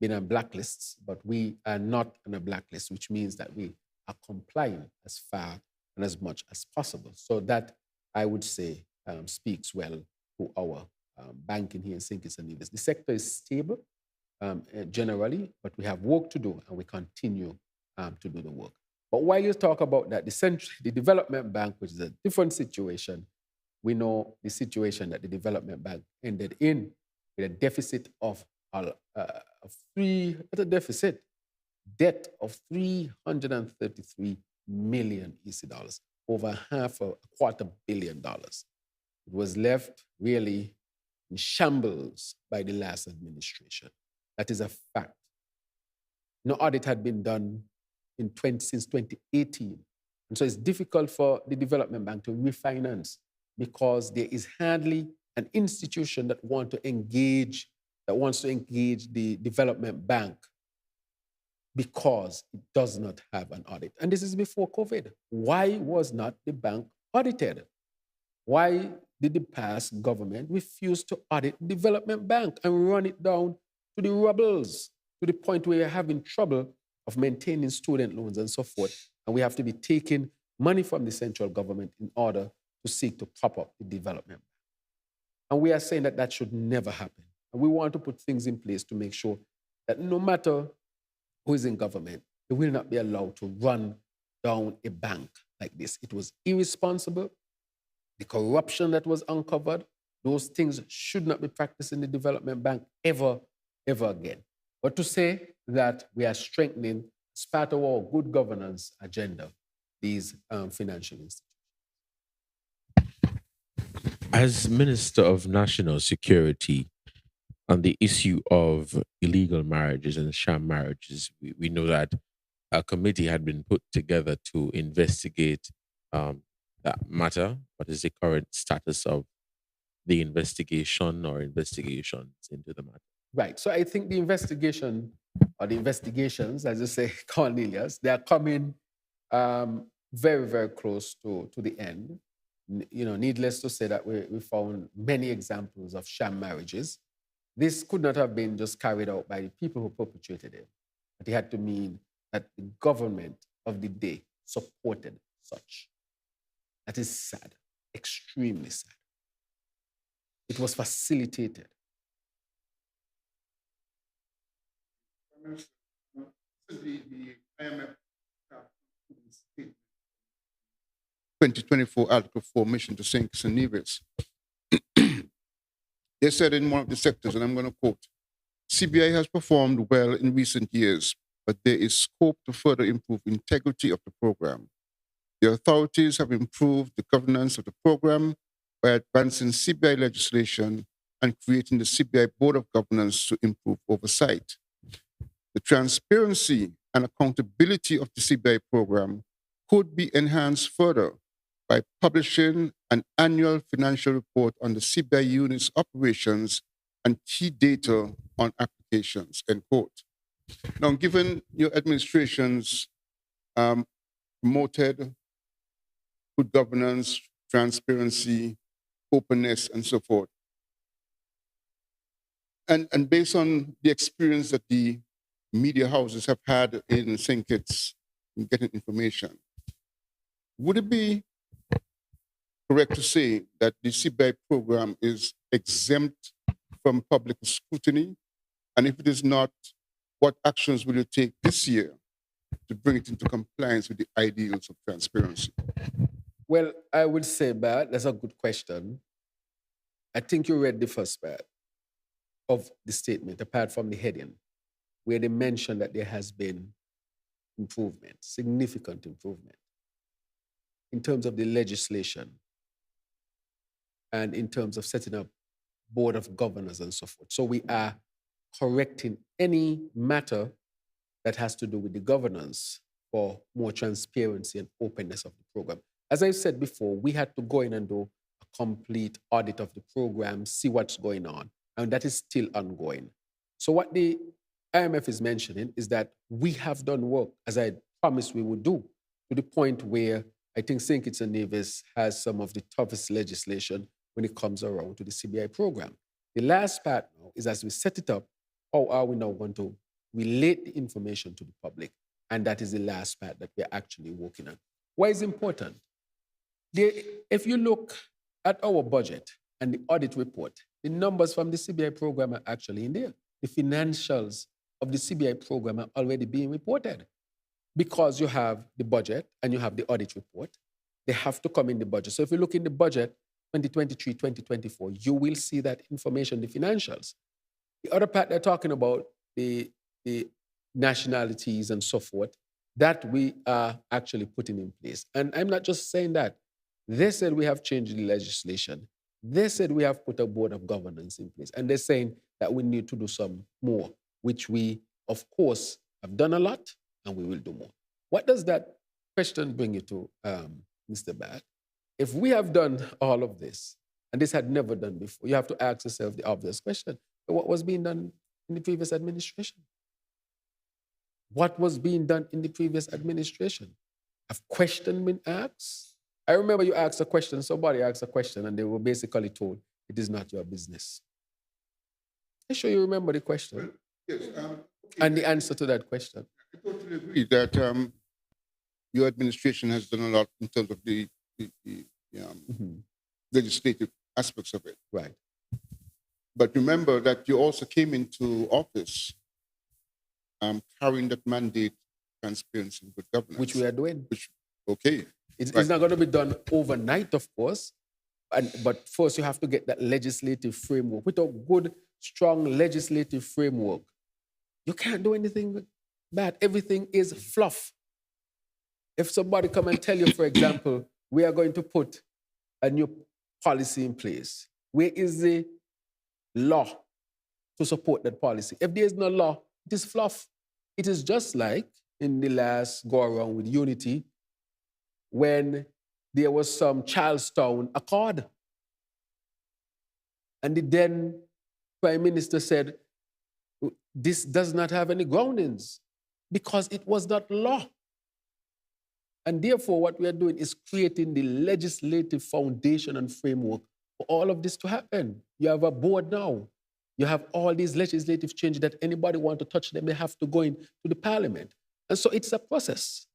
been on blacklists, but we are not on a blacklist, which means that we are complying as far and as much as possible. So that, I would say, speaks well to our banking here in St. Kitts and Nevis. The sector is stable generally, but we have work to do, and we continue to do the work. But while you talk about that, the Development Bank, which is a different situation, we know the situation that the Development Bank ended in with a deficit of debt of $333 million EC dollars, over $250 million. It was left really in shambles by the last administration. That is a fact. No audit had been done since 2018, And so it's difficult for the development bank to refinance because there is hardly an institution that wants to engage the development bank because it does not have an audit. And this is before COVID. Why was not the bank audited? Why did the past government refuse to audit the development bank and run it down to the rubbles, to the point where you're having trouble of maintaining student loans and so forth? And we have to be taking money from the central government in order to seek to prop up the development. And we are saying that that should never happen. And we want to put things in place to make sure that no matter who is in government, they will not be allowed to run down a bank like this. It was irresponsible. The corruption that was uncovered, those things should not be practiced in the development bank ever again. But to say that we are strengthening, as part of our good governance agenda, these financial institutions. As Minister of National Security, on the issue of illegal marriages and sham marriages, we know that a committee had been put together to investigate that matter. What is the current status of the investigation or investigations into the matter? Right. So I think the investigation or the investigations, as you say, Cornelius, they are coming very, very close to the end. Needless to say that we found many examples of sham marriages. This could not have been just carried out by the people who perpetrated it, but it had to mean that the government of the day supported such. That is sad, extremely sad. It was facilitated. The IMF 2024 Article 4 mission to St. Kitts and Nevis. They said in one of the sectors, and I'm going to quote, CBI has performed well in recent years, but there is scope to further improve integrity of the program. The authorities have improved the governance of the program by advancing CBI legislation and creating the CBI Board of Governance to improve oversight. The transparency and accountability of the CBI program could be enhanced further by publishing an annual financial report on the CBI unit's operations and key data on applications, end quote. Now, given your administration's promoted good governance, transparency, openness, and so forth, and based on the experience that the media houses have had in St. Kitts in getting information, would it be correct to say that the CBI program is exempt from public scrutiny? And if it is not, what actions will you take this year to bring it into compliance with the ideals of transparency? Well, I would say, Bert, that's a good question. I think you read the first part of the statement, apart from the heading, where they mentioned that there has been improvement, significant improvement, in terms of the legislation and in terms of setting up board of governors and so forth. So we are correcting any matter that has to do with the governance for more transparency and openness of the program. As I said before, we had to go in and do a complete audit of the program, see what's going on, and that is still ongoing. So what the IMF is mentioning is that we have done work, as I promised we would do, to the point where I think St. Kitts and Nevis has some of the toughest legislation when it comes around to the CBI program. The last part now is, as we set it up, how are we now going to relate the information to the public? And that is the last part that we're actually working on. Why is it important? If you look at our budget and the audit report, the numbers from the CBI program are actually in there. The financials of the CBI program are already being reported because you have the budget and you have the audit report. They have to come in the budget. So if you look in the budget, 2023, 2024, you will see that information, the financials. The other part they're talking about, the nationalities and so forth, that we are actually putting in place. And I'm not just saying that. They said we have changed the legislation. They said we have put a board of governance in place. And they're saying that we need to do some more, which we, of course, have done a lot and we will do more. What does that question bring you to, Mr. Bat? If we have done all of this, and this had never done before, you have to ask yourself the obvious question. What was being done in the previous administration? What was being done in the previous administration? Have questions been asked? I remember you asked a question, somebody asked a question, and they were basically told, it is not your business. I'm sure you remember the question. Yes. And the answer to that question. I totally agree that your administration has done a lot in terms of the legislative aspects of it. Right. But remember that you also came into office carrying that mandate, transparency, and good governance. Which we are doing. Okay. It's Right. not going to be done overnight, of course. But first, you have to get that legislative framework. Without good, strong legislative framework, you can't do anything bad. Everything is fluff. If somebody come and tell you, for example, we are going to put a new policy in place, where is the law to support that policy? If there is no law, it is fluff. It is just like in the last go around with unity, when there was some Charlestown Accord. And the then Prime Minister said, this does not have any groundings because it was not law. And therefore, what we are doing is creating the legislative foundation and framework for all of this to happen. You have a board now. You have all these legislative changes that anybody want to touch them, they have to go into the Parliament. And so it's a process.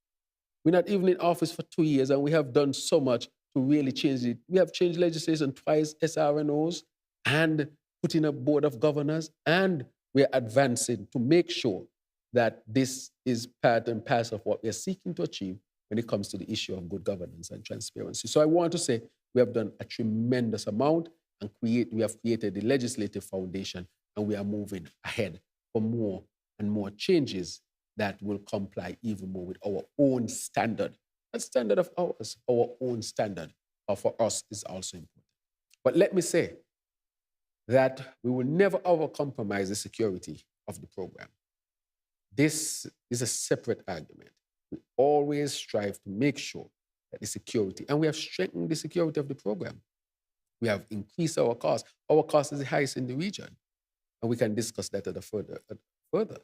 We're not even in office for 2 years, and we have done so much to really change it. We have changed legislation twice, SRNOs, and put in a board of governors, and we're advancing to make sure that this is part and parcel of what we're seeking to achieve when it comes to the issue of good governance and transparency. So I want to say we have done a tremendous amount, and we have created the legislative foundation, and we are moving ahead for more and more changes that will comply even more with our own standard. That standard of ours, our own standard for us is also important. But let me say that we will never ever compromise the security of the program. This is a separate argument. We always strive to make sure that the security, and we have strengthened the security of the program. We have increased our cost. Our cost is the highest in the region, and we can discuss that further.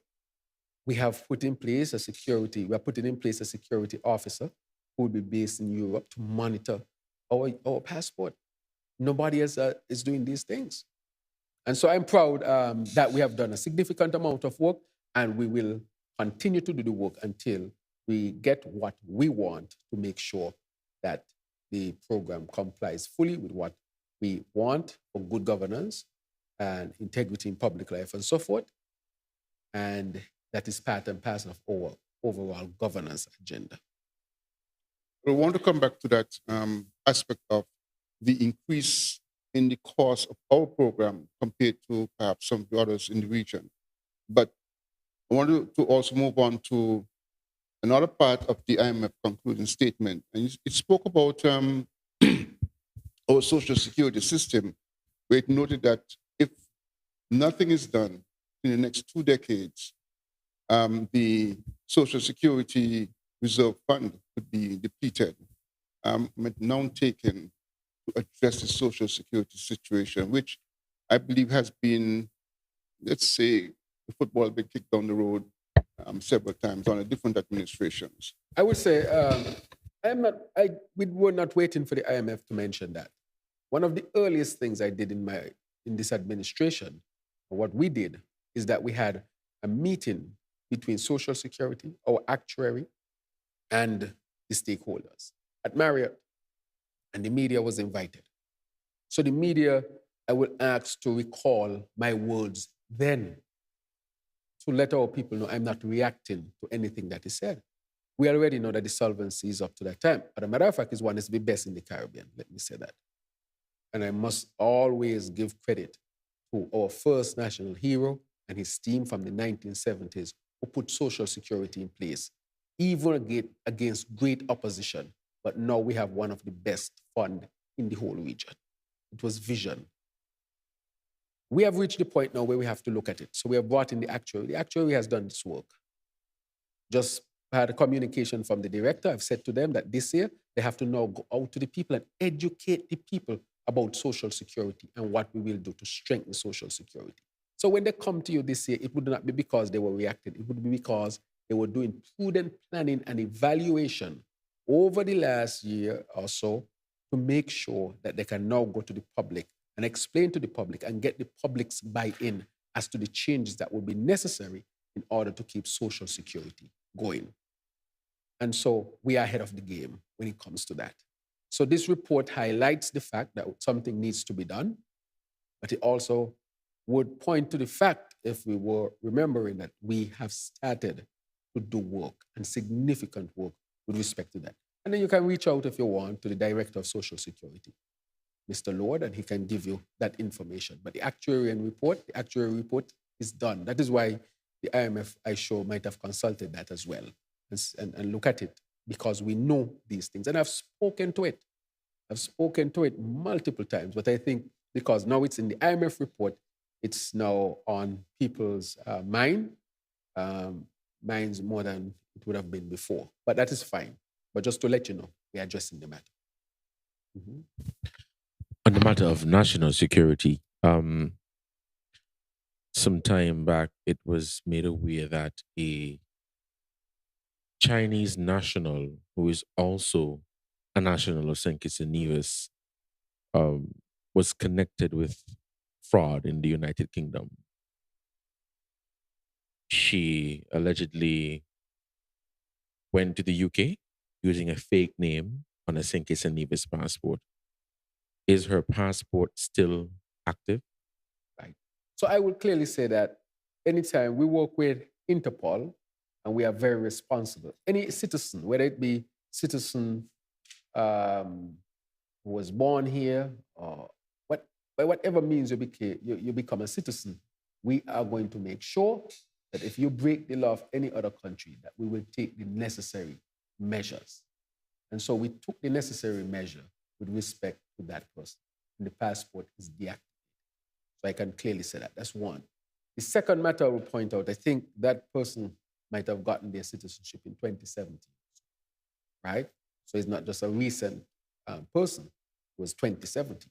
We have put in place a security, we are putting in place a security officer who will be based in Europe to monitor our passport. Nobody else is doing these things. And so I'm proud that we have done a significant amount of work, and we will continue to do the work until we get what we want to make sure that the program complies fully with what we want for good governance and integrity in public life and so forth. And that is part and parcel of our overall governance agenda. I want to come back to that aspect of the increase in the cost of our program compared to perhaps some of the others in the region. But I want to also move on to another part of the IMF concluding statement. And it spoke about our social security system, where it noted that if nothing is done in the next 2 decades, the Social Security Reserve Fund could be depleted, now taken to address the social security situation, which I believe has been, let's say, the football has been kicked down the road several times under different administrations. I would say we were not waiting for the IMF to mention that. One of the earliest things I did in this administration, what we did, is that we had a meeting between Social Security, our actuary, and the stakeholders at Marriott, and the media was invited. So the media, I will ask to recall my words then, to let our people know I'm not reacting to anything that is said. We already know that the solvency is up to that time. As a matter of fact, it's one of the best in the Caribbean, let me say that. And I must always give credit to our first national hero and his team from the 1970s who put Social Security in place, even against great opposition. But now we have one of the best funds in the whole region. It was vision. We have reached the point now where we have to look at it. So we have brought in the actuary. The actuary has done this work. Just had a communication from the director. I've said to them that this year they have to now go out to the people and educate the people about social security and what we will do to strengthen social security. So when they come to you this year, it would not be because they were reacting. It would be because they were doing prudent planning and evaluation over the last year or so to make sure that they can now go to the public and explain to the public and get the public's buy-in as to the changes that will be necessary in order to keep social security going. And so we are ahead of the game when it comes to that. So this report highlights the fact that something needs to be done, but it also would point to the fact, if we were remembering, that we have started to do work and significant work with respect to that. And then you can reach out if you want to the Director of Social Security, Mr. Lord, and he can give you that information. But the actuarial report is done. That is why the IMF, I sure, might have consulted that as well and look at it, because we know these things. And I've spoken to it. I've spoken to it multiple times, but I think because now it's in the IMF report, it's now on people's minds more than it would have been before. But that is fine. But just to let you know, we're addressing the matter. Mm-hmm. On the matter of national security, some time back, it was made aware that a Chinese national who is also a national of St. Kitts and Nevis was connected with fraud in the United Kingdom. She allegedly went to the UK using a fake name on a St. Kitts and Nevis passport. Is her passport still active? Right. So I would clearly say that anytime we work with Interpol, and we are very responsible. Any citizen, whether it be citizen who was born here or by whatever means you become a citizen, we are going to make sure that if you break the law of any other country, that we will take the necessary measures. And so we took the necessary measure with respect to that person. And the passport is deactivated. So I can clearly say that. That's one. The second matter I will point out, I think that person might have gotten their citizenship in 2017, right? So it's not just a recent person. It was 2017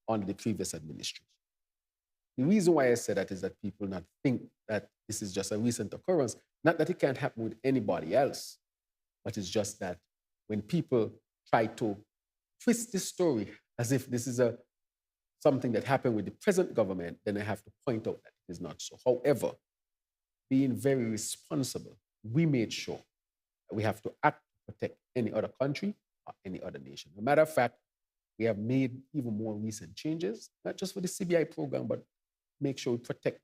under the previous administration. The reason why I say that is that people not think that this is just a recent occurrence. Not that it can't happen with anybody else, but it's just that when people try to twist this story as if this is something that happened with the present government, then I have to point out that it is not so. However, being very responsible, we made sure that we have to act to protect any other country or any other nation. As a matter of fact, we have made even more recent changes, not just for the CBI program, but make sure we protect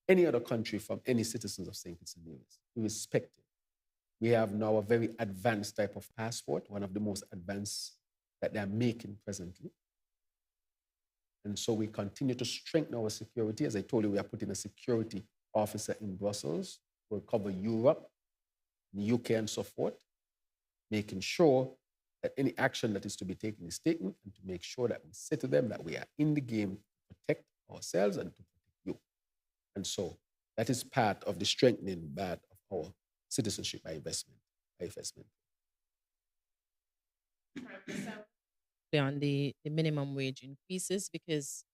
any other country from any citizens of St. Kitts and Nevis. We respect it. We have now a very advanced type of passport, one of the most advanced that they're making presently. And so we continue to strengthen our security. As I told you, we are putting a security officer in Brussels who will cover Europe, the UK, and so forth, making sure that any action that is to be taken is taken, and to make sure that we say to them that we are in the game to protect ourselves and to protect you. And so that is part of the strengthening part of our citizenship by investment. On the minimum wage increases, because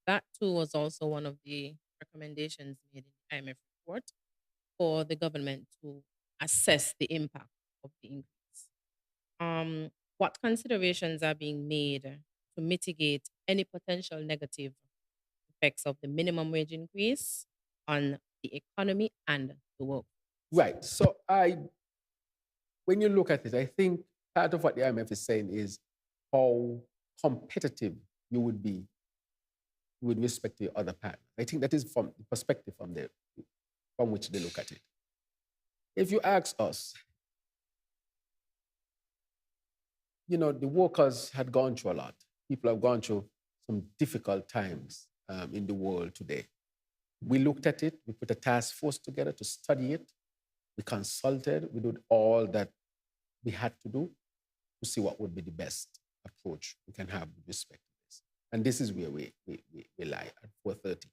that too was also one of the recommendations made in the IMF report for the government to assess the impact of the increase. What considerations are being made to mitigate any potential negative effects of the minimum wage increase on the economy and the work? Right. So when you look at it, I think part of what the IMF is saying is how competitive you would be with respect to your other partner. I think that is from the perspective from which they look at it. If you ask us, the workers had gone through a lot. People have gone through some difficult times in the world today. We looked at it, we put a task force together to study it, we consulted, we did all that we had to do to see what would be the best approach we can have with respect to this. And this is where we lie at 4:30.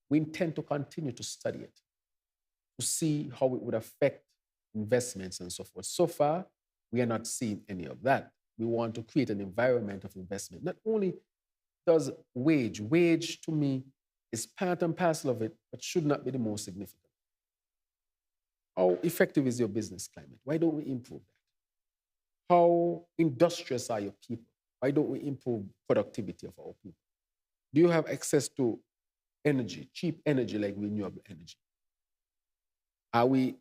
We intend to continue to study it. to see how it would affect investments and so forth. So far, we are not seeing any of that. We want to create an environment of investment. Not only does wage to me is part and parcel of it, but should not be the most significant. How effective is your business climate? Why don't we improve that? How industrious are your people? Why don't we improve productivity of our people? Do you have access to energy, cheap energy like renewable energy? Are we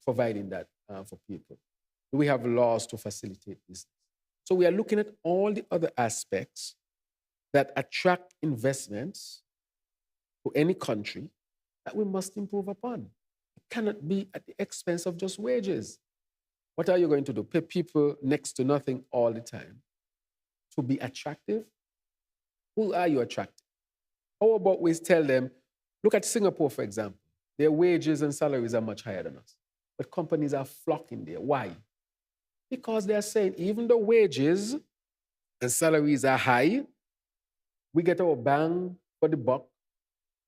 providing that for people? Do we have laws to facilitate business? So we are looking at all the other aspects that attract investments to any country that we must improve upon. It cannot be at the expense of just wages. What are you going to do? Pay people next to nothing all the time to be attractive? Who are you attracting? How about we tell them, look at Singapore, for example. Their wages and salaries are much higher than us. But companies are flocking there. Why? Because they are saying, even though wages and salaries are high, we get our bang for the buck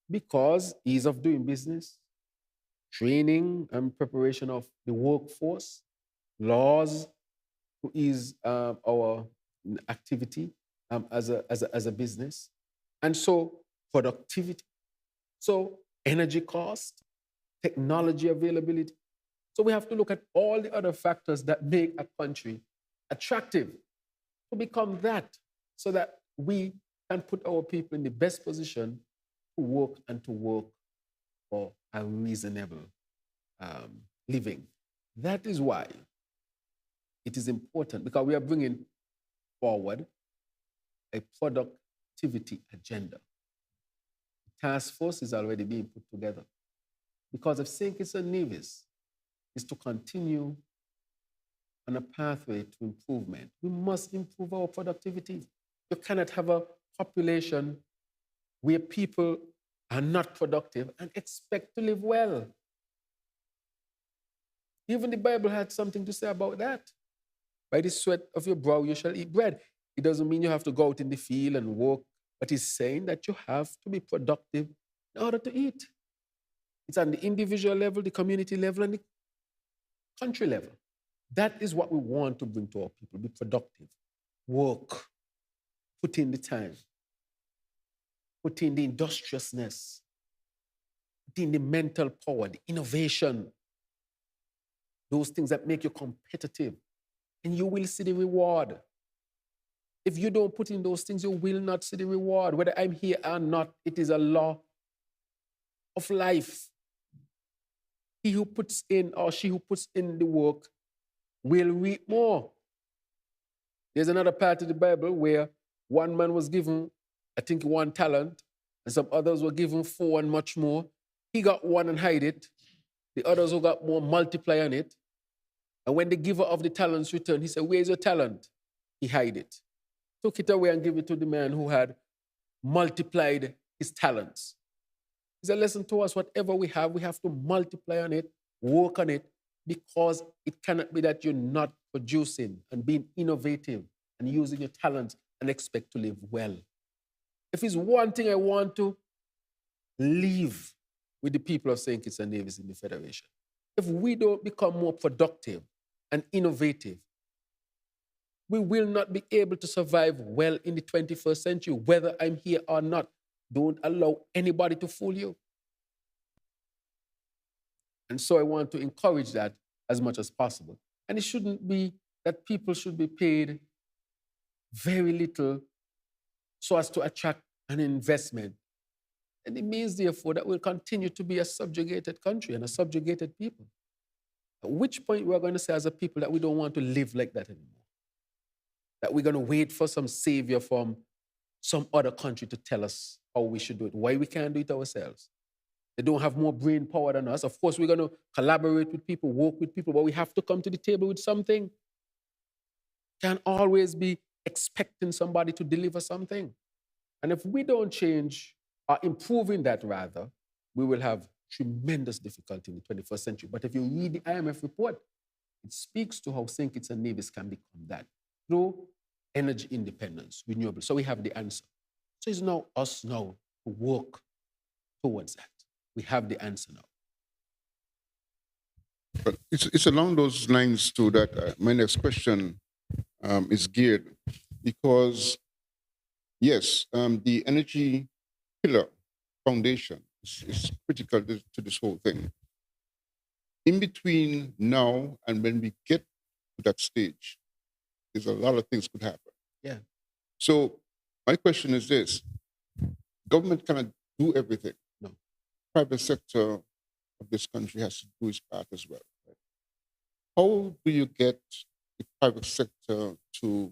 because ease of doing business, training and preparation of the workforce, laws to ease our activity as a business. And so productivity, so energy cost, technology availability. So we have to look at all the other factors that make a country attractive to become that so that we can put our people in the best position to work for a reasonable living. That is why it is important, because we are bringing forward a productivity agenda. The task force is already being put together. Because if St. Kitts and Nevis is to continue on a pathway to improvement, we must improve our productivity. You cannot have a population where people are not productive and expect to live well. Even the Bible had something to say about that. By the sweat of your brow you shall eat bread. It doesn't mean you have to go out in the field and work, but it's saying that you have to be productive in order to eat. It's on the individual level, the community level, and the country level. That is what we want to bring to our people. Be productive, work, put in the time, put in the industriousness, put in the mental power, the innovation, those things that make you competitive, and you will see the reward. If you don't put in those things, you will not see the reward. Whether I'm here or not, it is a law of life. He who puts in or she who puts in the work will reap more. There's another part of the Bible where one man was given, I think, 1 talent, and some others were given 4 and much more. He got 1 and hid it. The others who got more multiply on it. And when the giver of the talents returned, he said, "Where's your talent?" He hid it. Took it away and gave it to the man who had multiplied his talents. It's a lesson to us. Whatever we have to multiply on it, work on it, because it cannot be that you're not producing and being innovative and using your talents and expect to live well. If it's one thing I want to leave with the people of St. Kitts and Nevis in the Federation, if we don't become more productive and innovative, we will not be able to survive well in the 21st century, whether I'm here or not. Don't allow anybody to fool you. And so I want to encourage that as much as possible. And it shouldn't be that people should be paid very little so as to attract an investment. And it means, therefore, that we'll continue to be a subjugated country and a subjugated people. At which point we're going to say as a people that we don't want to live like that anymore. That we're going to wait for some savior from some other country to tell us how we should do it, why we can't do it ourselves. They don't have more brain power than us. Of course, we're going to collaborate with people, work with people, but we have to come to the table with something. Can't always be expecting somebody to deliver something. And if we don't change or improve in that, rather, we will have tremendous difficulty in the 21st century. But if you read the IMF report, it speaks to how St. Kitts and Nevis can become that through energy independence, renewable. So we have the answer. So it's now us now to work towards that. We have the answer now. But it's along those lines too that my next question is geared because yes, the energy pillar foundation is critical to this whole thing. In between now and when we get to that stage, there's a lot of things could happen. Yeah. So my question is this: government cannot do everything. No. Private sector of this country has to do its part as well. Right? How do you get the private sector to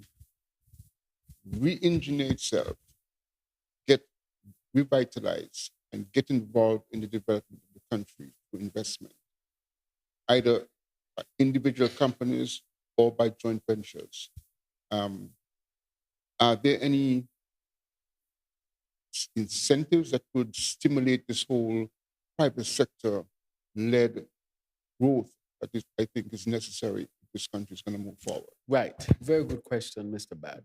re-engineer itself, get revitalized, and get involved in the development of the country through investment, either by individual companies or by joint ventures? Um, are there any incentives that could stimulate this whole private sector led growth that I think is necessary if this country is going to move forward? Right. Very good question, Mr. Bad.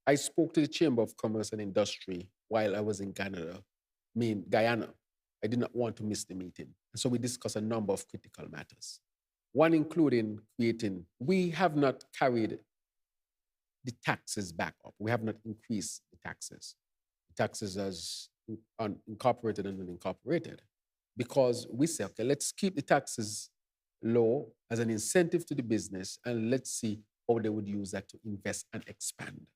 I spoke to the Chamber of Commerce and Industry while I was in Guyana. I did not want to miss the meeting. And so we discussed a number of critical matters. One including we have not carried the taxes back up. We have not increased the taxes. The taxes as incorporated and unincorporated. Because we say, okay, let's keep the taxes low as an incentive to the business and let's see how they would use that to invest and expand.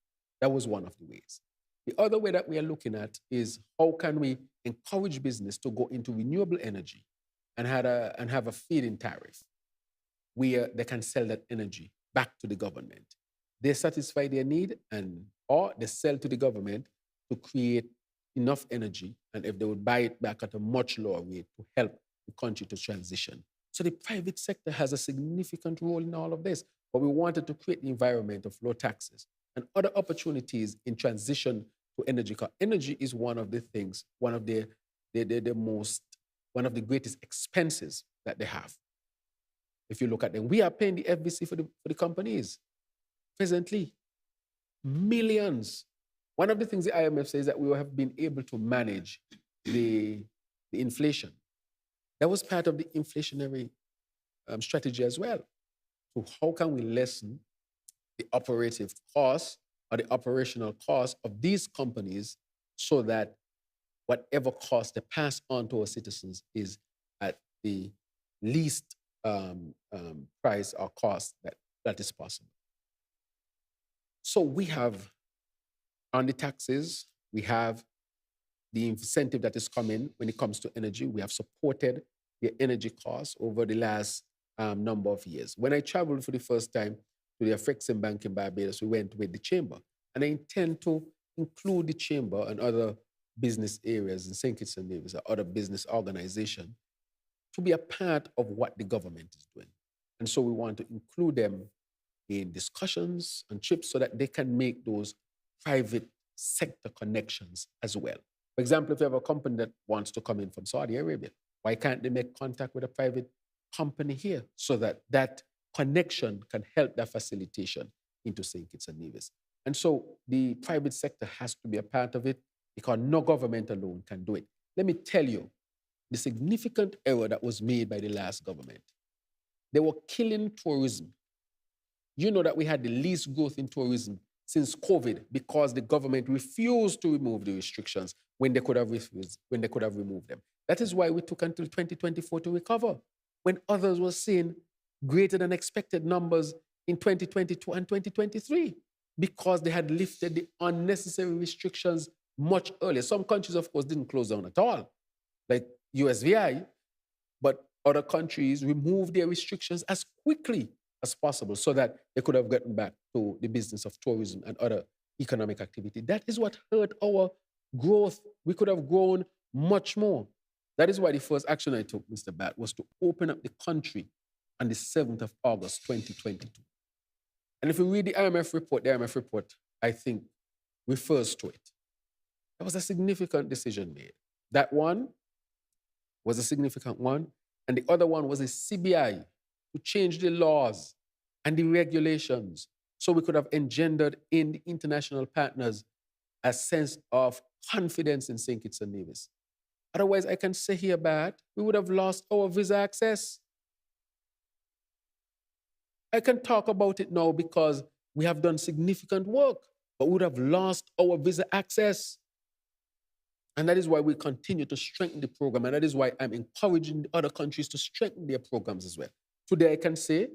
That was one of the ways. The other way that we are looking at is how can we encourage business to go into renewable energy and have a feed-in tariff where they can sell that energy back to the government. They satisfy their need or they sell to the government to create enough energy, and if they would buy it back at a much lower rate to help the country to transition. So the private sector has a significant role in all of this, but we wanted to create the environment of low taxes and other opportunities in transition to energy. Because energy is one of the things, one of the greatest expenses that they have. If you look at them, we are paying the FBC for the companies presently. Millions. One of the things the IMF says that we have been able to manage the inflation. That was part of the inflationary strategy as well. So how can we lessen the operative costs or the operational costs of these companies so that whatever cost they pass on to our citizens is at the least price or cost that is possible. So we have on the taxes, we have the incentive that is coming when it comes to energy. We have supported the energy costs over the last number of years. When I traveled for the first time to the Afrexim Bank in Barbados, we went with the chamber. And I intend to include the chamber and other business areas in St. Kitts and Nevis, or other business organizations, to be a part of what the government is doing. And so we want to include them in discussions and trips so that they can make those private sector connections as well. For example, if you have a company that wants to come in from Saudi Arabia, why can't they make contact with a private company here so that that connection can help that facilitation into St. Kitts and Nevis? And so the private sector has to be a part of it because no government alone can do it. Let me tell you the significant error that was made by the last government. They were killing tourism. You know that we had the least growth in tourism since COVID because the government refused to remove the restrictions when they could have removed them. That is why we took until 2024 to recover, when others were seeing greater than expected numbers in 2022 and 2023 because they had lifted the unnecessary restrictions much earlier. Some countries, of course, didn't close down at all, like USVI, but other countries removed their restrictions as quickly as possible so that they could have gotten back to the business of tourism and other economic activity. That is what hurt our growth. We could have grown much more. That is why the first action I took, Mr. Bat, was to open up the country on the 7th of August, 2022. And if you read the IMF report, I think, refers to it. That was a significant decision made. That one was a significant one. And the other one was a CBI to change the laws and the regulations so we could have engendered in the international partners a sense of confidence in St. Kitts and Nevis. Otherwise, I can say here, Bat, we would have lost our visa access. I can talk about it now because we have done significant work, but we would have lost our visa access. And that is why we continue to strengthen the program. And that is why I'm encouraging the other countries to strengthen their programs as well. Today, I can say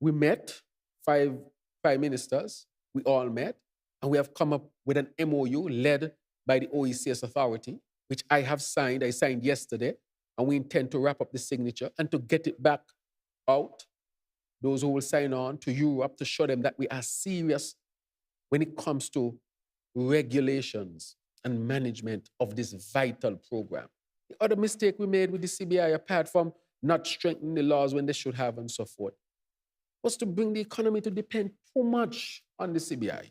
we met, five prime ministers, we all met, and we have come up with an MOU led by the OECS authority, which I have signed. I signed yesterday, and we intend to wrap up the signature and to get it back out. Those who will sign on to Europe to show them that we are serious when it comes to regulations and management of this vital program. The other mistake we made with the CBI, apart from not strengthening the laws when they should have and so forth, was to bring the economy to depend too much on the CBI.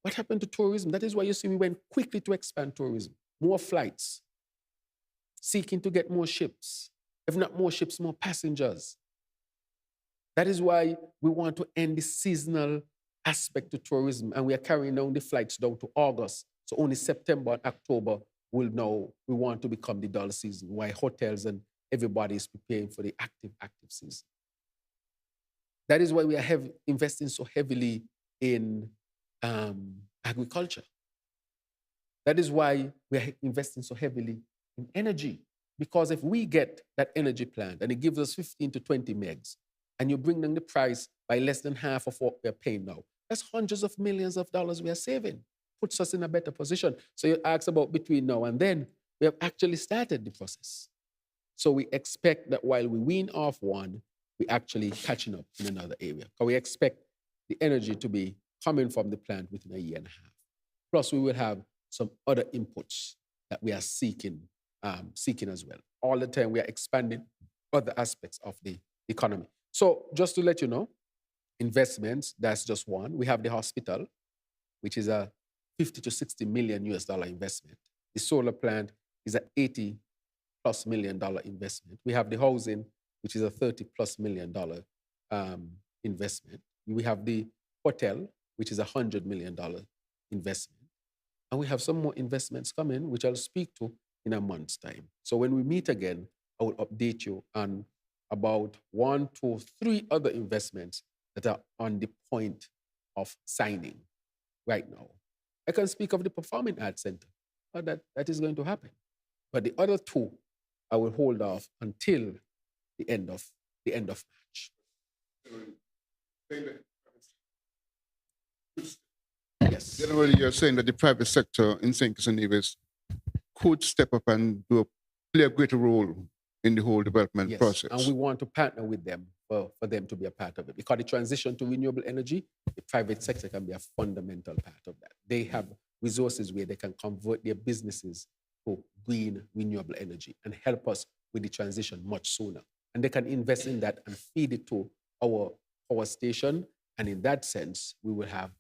What happened to tourism? That is why you see we went quickly to expand tourism. More flights, seeking to get more ships. If not more ships, more passengers. That is why we want to end the seasonal aspect to tourism, and we are carrying down the flights down to August. So only September and October we want to become the dull season, while hotels and everybody is preparing for the active season. That is why we are investing so heavily in agriculture. That is why we are investing so heavily in energy. Because if we get that energy plant and it gives us 15 to 20 megs, and you bring down the price by less than half of what we're paying now, that's hundreds of millions of dollars we are saving. Puts us in a better position. So you ask about between now and then, we have actually started the process. So we expect that while we wean off one, we actually catching up in another area. Because we expect the energy to be coming from the plant within a year and a half. Plus, we will have some other inputs that we are seeking as well. All the time, we are expanding other aspects of the economy. So just to let you know, investments, that's just one. We have the hospital, which is a 50 to 60 million US dollar investment. The solar plant is a 80 plus million dollar investment. We have the housing, which is a 30 plus million dollar investment. We have the hotel, which is a $100 million investment. And we have some more investments coming, which I'll speak to in a month's time. So when we meet again, I will update you on about 1, 2, 3 other investments that are on the point of signing right now. I can speak of the Performing Arts Center, but that is going to happen. But the other 2, I will hold off until the end of March. Yes. Generally, you're saying that the private sector in St. Kitts and Nevis could step up and play a greater role in the whole development process. And we want to partner with them for them to be a part of it. Because the transition to renewable energy, the private sector can be a fundamental part of that. They have resources where they can convert their businesses to green renewable energy and help us with the transition much sooner. And they can invest in that and feed it to our power station. And in that sense, we will have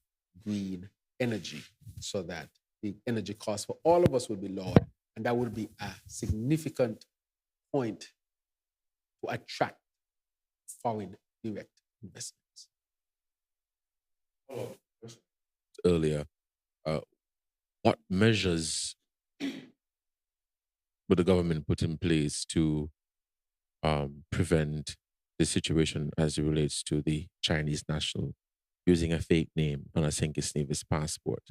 green energy so that the energy cost for all of us will be lowered. And that will be a significant point to attract foreign direct investments. Earlier, what measures would the government put in place to prevent the situation as it relates to the Chinese national using a fake name on a St. Kitts Nevis passport?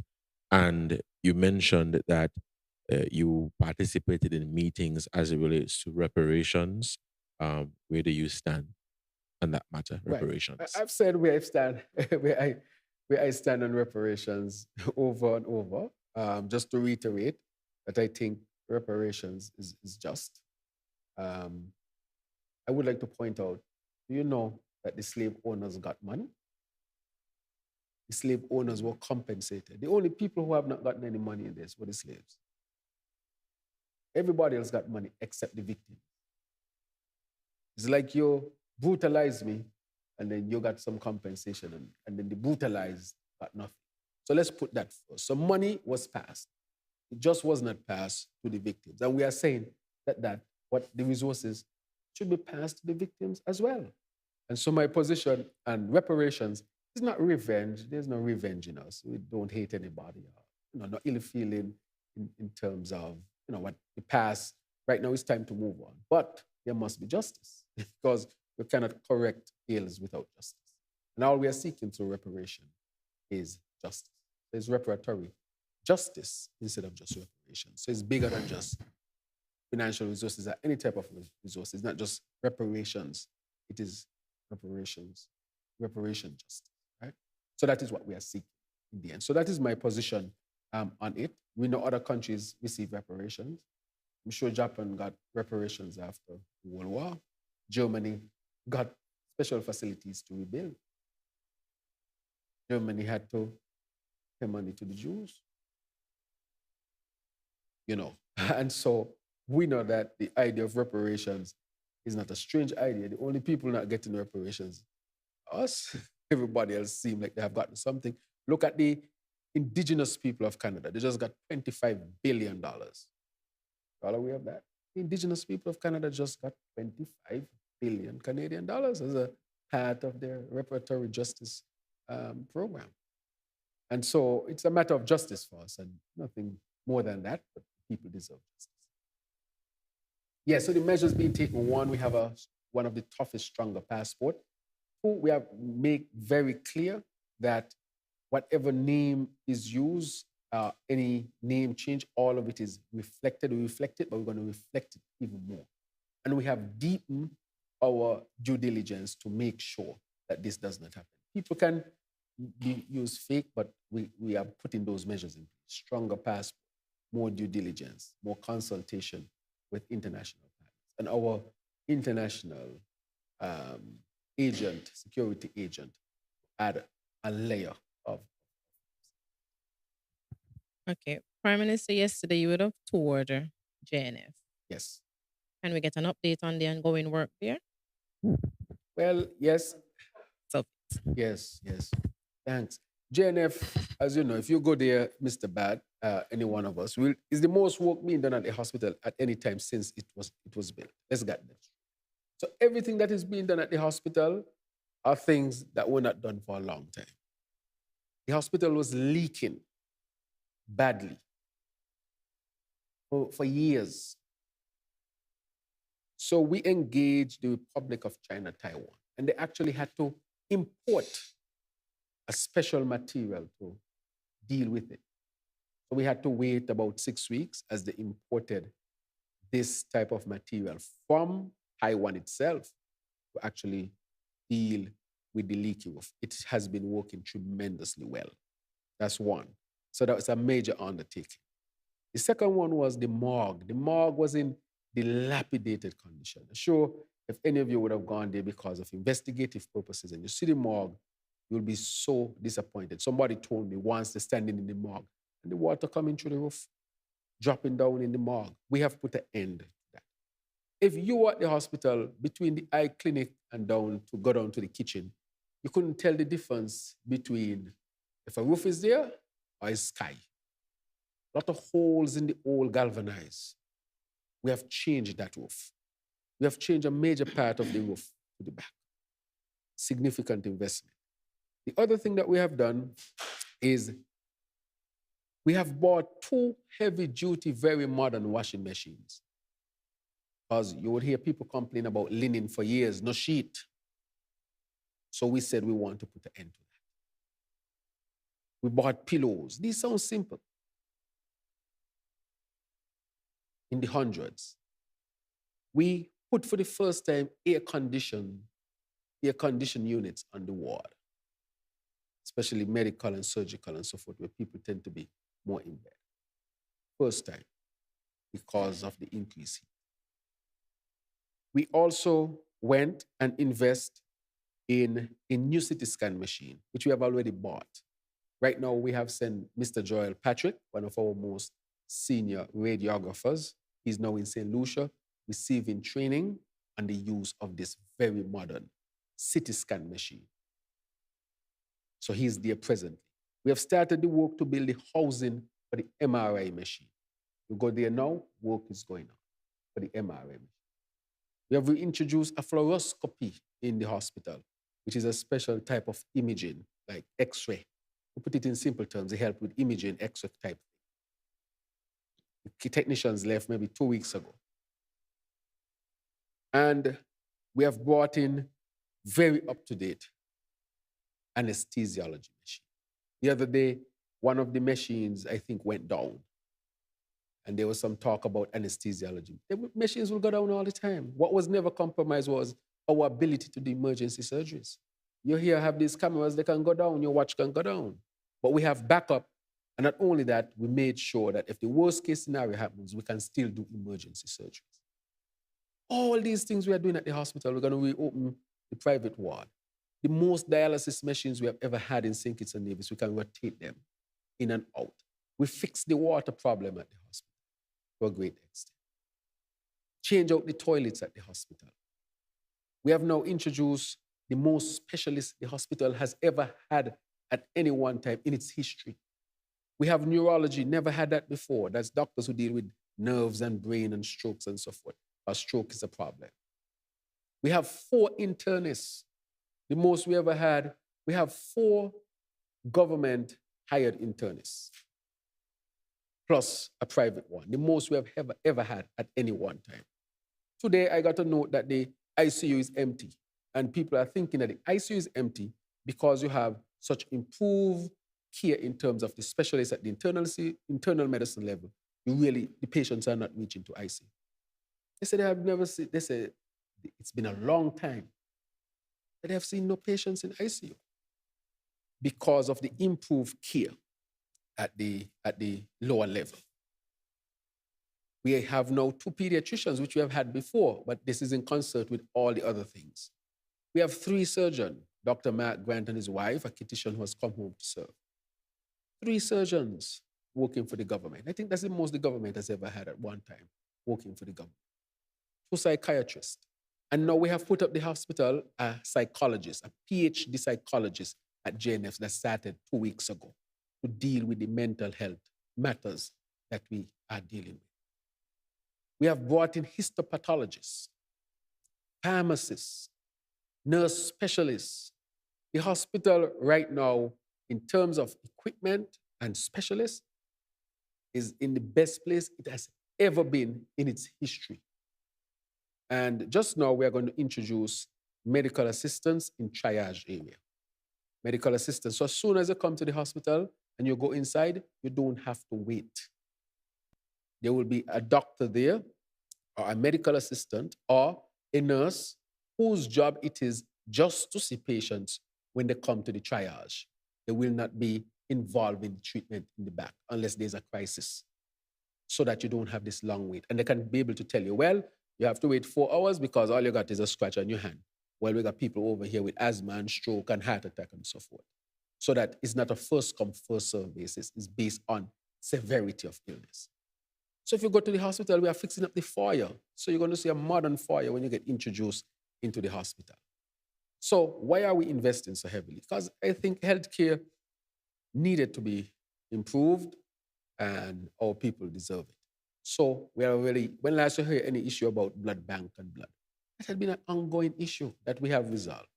And you mentioned that you participated in meetings as it relates to reparations. Where do you stand on that matter, reparations? Right. I've said where I stand, where I stand on reparations over and over. Just to reiterate that I think reparations is just. I would like to point out, do you know that the slave owners got money? The slave owners were compensated. The only people who have not gotten any money in this were the slaves. Everybody else got money except the victim. It's like you brutalized me and then you got some compensation and then the brutalized got nothing. So let's put that first. So money was passed. It just was not passed to the victims. And we are saying that what the resources should be passed to the victims as well. And so my position on reparations is not revenge. There's no revenge in us. We don't hate anybody. No ill feeling in terms of what the past. Right now it's time to move on. But there must be justice because you cannot correct ills without justice. And all we are seeking through reparation is justice. It's reparatory justice instead of just reparations. So it's bigger than just financial resources or any type of resources. It's not just reparations. It is reparations, reparation justice, right? So that is what we are seeking in the end. So that is my position on it. We know other countries receive reparations. I'm sure Japan got reparations after the World War. Germany got special facilities to rebuild. Germany had to pay money to the Jews, you know. And so we know that the idea of reparations is not a strange idea. The only people not getting reparations are us. Everybody else seems like they have gotten something. Look at the indigenous people of Canada. They just got $25 billion. All aware of that? The indigenous people of Canada just got 25 billion Canadian dollars as a part of their reparatory justice program. And so it's a matter of justice for us and nothing more than that, but people deserve justice. Yeah, so the measures being taken, one, we have one of the toughest, stronger passport. Two, we have made very clear that whatever name is used, any name change, all of it is reflected. We reflect it, but we're going to reflect it even more. And we have deepened our due diligence to make sure that this does not happen. People can use fake, but we are putting those measures in place. Stronger passport, more due diligence, more consultation with international partners. And our international agent, security agent, add a layer of. Okay. Prime Minister, yesterday you would have toured JNF. Yes. Can we get an update on the ongoing work there? Well, yes. So, Yes. Thanks. JNF, as you know, if you go there, Mr. Bad, any one of us, is the most work being done at the hospital at any time since it was built. Let's get that. So everything that is being done at the hospital are things that were not done for a long time. The hospital was leaking badly for years. So we engaged the Republic of China, Taiwan, and they actually had to import a special material to deal with it. So we had to wait about 6 weeks as they imported this type of material from Taiwan itself to actually deal with the leaky roof. It has been working tremendously well. That's one. So that was a major undertaking. The second one was the morgue. The morgue was in dilapidated condition. Sure, if any of you would have gone there because of investigative purposes and you see the morgue, you'll be so disappointed. Somebody told me once they're standing in the morgue and the water coming through the roof, dropping down in the morgue. We have put an end to that. If you were at the hospital between the eye clinic and go down to the kitchen, you couldn't tell the difference between if a roof is there or it's sky. A lot of holes in the old galvanized. We have changed that roof. We have changed a major part of the roof to the back. Significant investment. The other thing that we have done is we have bought 2 heavy-duty, very modern washing machines. Because you would hear people complain about linen for years, no sheet. So we said we want to put an end to that. We bought pillows. These sound simple. In the hundreds. We put for the first time air conditioned units on the ward, especially medical and surgical and so forth, where people tend to be more in bed. First time, because of the increase heat. We also went and invest in a new CT scan machine, which we have already bought. Right now, we have sent Mr. Joel Patrick, one of our most senior radiographers. He's now in St. Lucia, receiving training on the use of this very modern CT scan machine. So he's there presently. We have started the work to build the housing for the MRI machine. You go there now, work is going on for the MRI machine. We have reintroduced a fluoroscopy in the hospital, which is a special type of imaging, like X-ray. To put it in simple terms, they help with imaging, X-ray type. The technicians left maybe 2 weeks ago. And we have brought in very up-to-date anesthesiology machine. The other day, one of the machines, I think, went down. And there was some talk about anesthesiology. The machines will go down all the time. What was never compromised was our ability to do emergency surgeries. You here have these cameras, they can go down, your watch can go down. But we have backup. And not only that, we made sure that if the worst case scenario happens, we can still do emergency surgeries. All these things we are doing at the hospital, we're going to reopen the private ward. The most dialysis machines we have ever had in St. Kitts and Nevis, we can rotate them in and out. We fixed the water problem at the hospital to a great extent. Change out the toilets at the hospital. We have now introduced the most specialists the hospital has ever had at any one time in its history. We have neurology, never had that before. That's doctors who deal with nerves and brain and strokes and so forth. A stroke is a problem. We have 4 internists, the most we ever had. We have 4 government-hired internists, plus a private one, the most we have ever had at any one time. Today, I got to note that the ICU is empty, and people are thinking that the ICU is empty because you have such improved care in terms of the specialists at the internal medicine level. The patients are not reaching to ICU. They said they have never seen, they said it's been a long time that they have seen no patients in ICU because of the improved care at the lower level. We have now 2 pediatricians, which we have had before, but this is in concert with all the other things. We have 3 surgeons, Dr. Matt Grant and his wife, a Kittian who has come home to serve. 3 surgeons working for the government. I think that's the most the government has ever had at one time, working for the government. 2 psychiatrists. And now we have put up the hospital a psychologist, a PhD psychologist at JNF that started 2 weeks ago to deal with the mental health matters that we are dealing with. We have brought in histopathologists, pharmacists, nurse specialists. The hospital right now, in terms of equipment and specialists, is in the best place it has ever been in its history. And just now, we are going to introduce medical assistants in triage area. Medical assistants. So as soon as you come to the hospital and you go inside, you don't have to wait. There will be a doctor there, or a medical assistant, or a nurse whose job it is just to see patients when they come to the triage. They will not be involved in the treatment in the back unless there's a crisis, so that you don't have this long wait. And they can be able to tell you, well, you have to wait 4 hours because all you got is a scratch on your hand. Well, we got people over here with asthma and stroke and heart attack and so forth. So that it's not a first come, first serve basis. It's based on severity of illness. So if you go to the hospital, we are fixing up the foyer. So you're going to see a modern foyer when you get introduced into the hospital. So why are we investing so heavily? Because I think healthcare needed to be improved and our people deserve it. So we are really, when last you heard any issue about blood bank and blood, that had been an ongoing issue that we have resolved.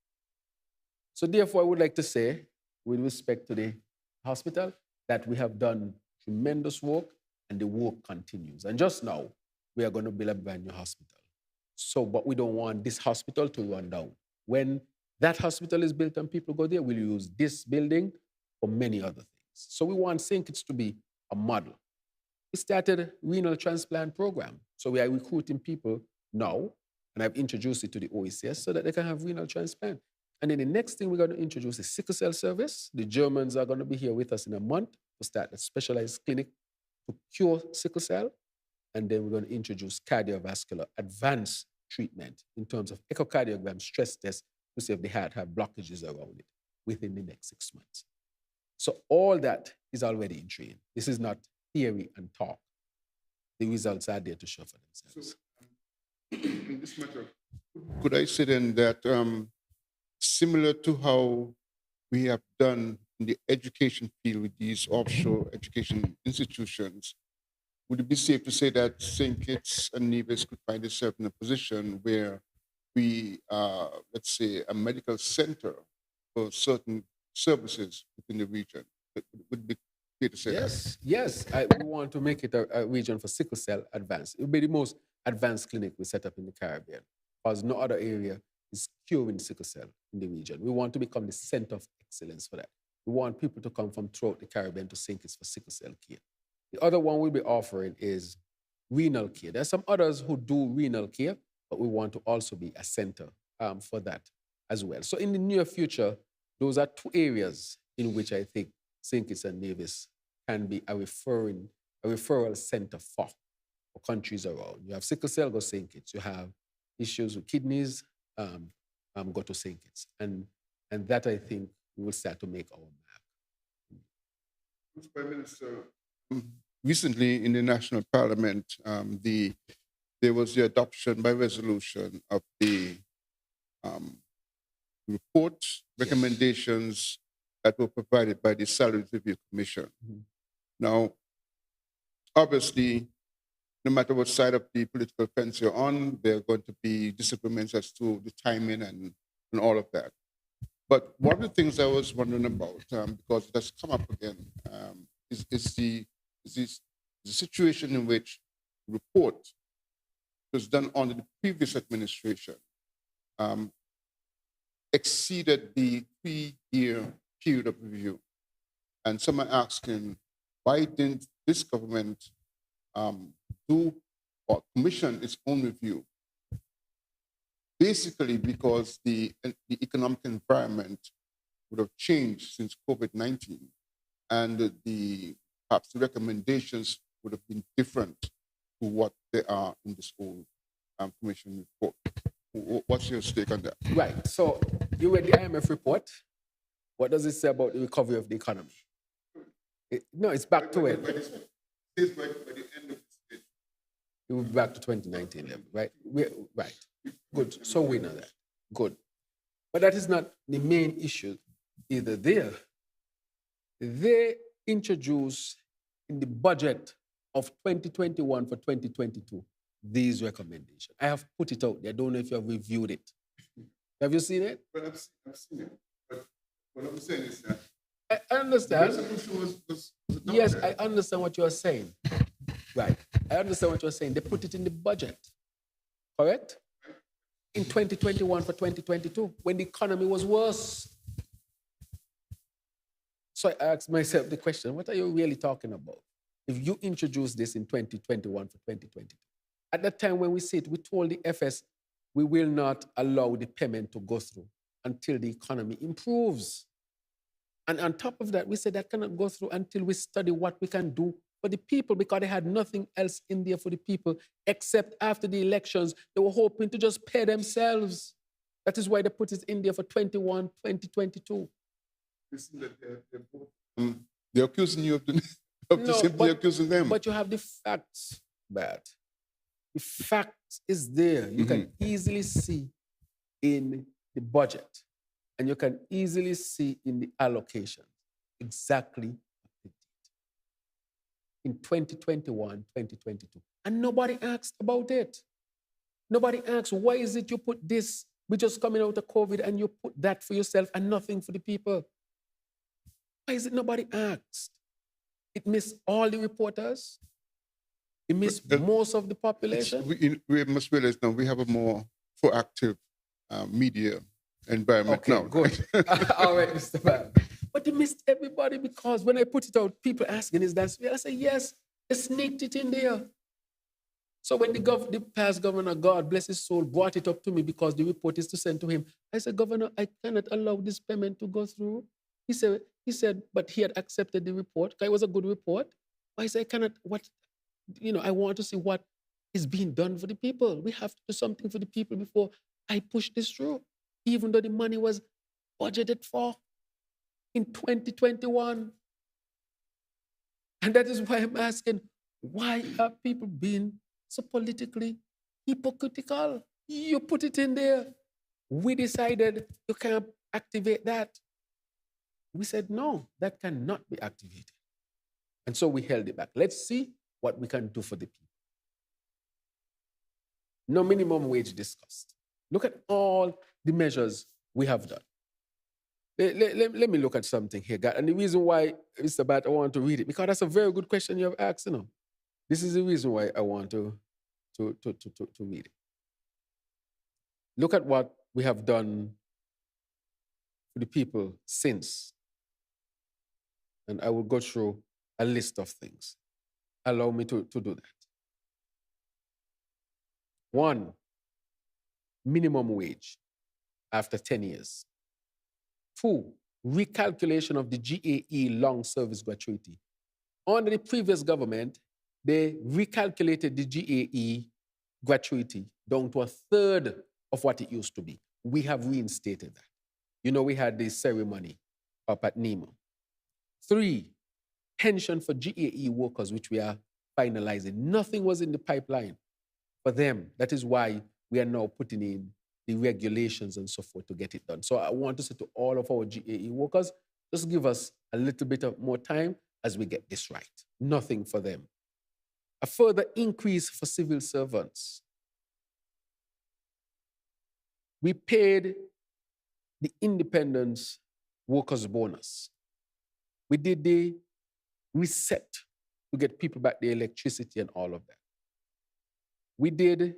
So therefore, I would like to say, with respect to the hospital, that we have done tremendous work and the work continues. And just now, we are going to build a brand new hospital. So, but we don't want this hospital to run down. When that hospital is built and people go there, we'll use this building for many other things. So we want St. Kitts to be a model. We started a renal transplant program. So we are recruiting people now, and I've introduced it to the OECS so that they can have renal transplant. And then the next thing we're going to introduce is sickle cell service. The Germans are going to be here with us in a month to start a specialized clinic to cure sickle cell. And then we're going to introduce cardiovascular advanced treatment in terms of echocardiogram stress test to see if the heart have blockages around it within the next 6 months. So all that is already in train. This is not theory and talk. The results are there to show for themselves. So, in this matter, could I say then that similar to how we have done in the education field with these offshore education institutions, would it be safe to say that St. Kitts and Nevis could find itself in a position where we are, let's say, a medical center for certain services within the region? Would it be fair to say that? Yes. We want to make it a region for sickle cell advanced. It will be the most advanced clinic we set up in the Caribbean, because no other area is curing sickle cell in the region. We want to become the center of excellence for that. We want people to come from throughout the Caribbean to St. Kitts for sickle cell care. The other one we'll be offering is renal care. There are some others who do renal care, but we want to also be a center for that as well. So in the near future, those are two areas in which I think St. Kitts and Nevis can be a referral center for countries around. You have sickle cell, go St. Kitts. You have issues with kidneys, go to St. Kitts. And that, I think, we will start to make our mark. Mr. Prime Minister, recently in the National Parliament, there was the adoption by resolution of the report recommendations that were provided by the Salary Review Commission. Now, obviously, no matter what side of the political fence you're on, there are going to be disagreements as to the timing and all of that. But one of the things I was wondering about, because it has come up again, is the situation in which the report was done under the previous administration exceeded the 3-year period of review. And some are asking, why didn't this government do or commission its own review? Basically, because the economic environment would have changed since COVID-19, and perhaps the recommendations would have been different to what they are in this old commission report. What's your take on that? Right. So you read the IMF report. What does it say about the recovery of the economy? No, it's back to it. By the end of this, It will be back to 2019 level, right? Right. Good. So we know that. Good. But that is not the main issue either there. They introduced in the budget of 2021 for 2022 these recommendations. I have put it out there. I don't know if you have reviewed it. Have you seen it? But I've seen it. But what I'm saying is that I understand. the resolution was adopted. Yes, I understand what you are saying. Right. I understand what you're saying. They put it in the budget. Correct? In 2021 for 2022, when the economy was worse. So I asked myself the question, what are you really talking about? If you introduce this in 2021 for 2022. At that time when we said, we told the FS, we will not allow the payment to go through until the economy improves. And on top of that, we said that cannot go through until we study what we can do for the people, because they had nothing else in there for the people, except after the elections, they were hoping to just pay themselves. That is why they put it in there for 2022. They're accusing you of the simply accusing them. But you have the facts, Bert. The facts is there. You can easily see in the budget, and you can easily see in the allocation exactly what they did in 2021, 2022. And nobody asked about it. Nobody asked, why is it you put this, we're just coming out of COVID, and you put that for yourself and nothing for the people? Why is it nobody asked? It missed all the reporters. It missed most of the population. We must realize now we have a more proactive media environment now. Good. All right, Mr. Man. But they missed everybody, because when I put it out, people asking, is that real? I say, yes, they sneaked it in there. So when the past governor, God bless his soul, brought it up to me because the report is to send to him, I said, Governor, I cannot allow this payment to go through. He said, but he had accepted the report. It was a good report. I said, I cannot, I want to see what is being done for the people. We have to do something for the people before I push this through, even though the money was budgeted for in 2021. And that is why I'm asking, why are people being so politically hypocritical? You put it in there. We decided you can't activate that. We said, no, that cannot be activated. And so we held it back. Let's see what we can do for the people. No minimum wage discussed. Look at all the measures we have done. Let me look at something here, God. And the reason why, Mr. Bat, I want to read it, because that's a very good question you have asked. This is the reason why I want to read it. Look at what we have done for the people since. And I will go through a list of things. Allow me to do that. One, minimum wage after 10 years. Two, recalculation of the GAE long service gratuity. Under the previous government, they recalculated the GAE gratuity down to a third of what it used to be. We have reinstated that. You know, we had this ceremony up at NEMA. Three, pension for GAE workers, which we are finalizing. Nothing was in the pipeline for them. That is why we are now putting in the regulations and so forth to get it done. So I want to say to all of our GAE workers, just give us a little bit of more time as we get this right. Nothing for them. A further increase for civil servants. We paid the independence workers bonus. We did the reset to get people back their electricity and all of that. We did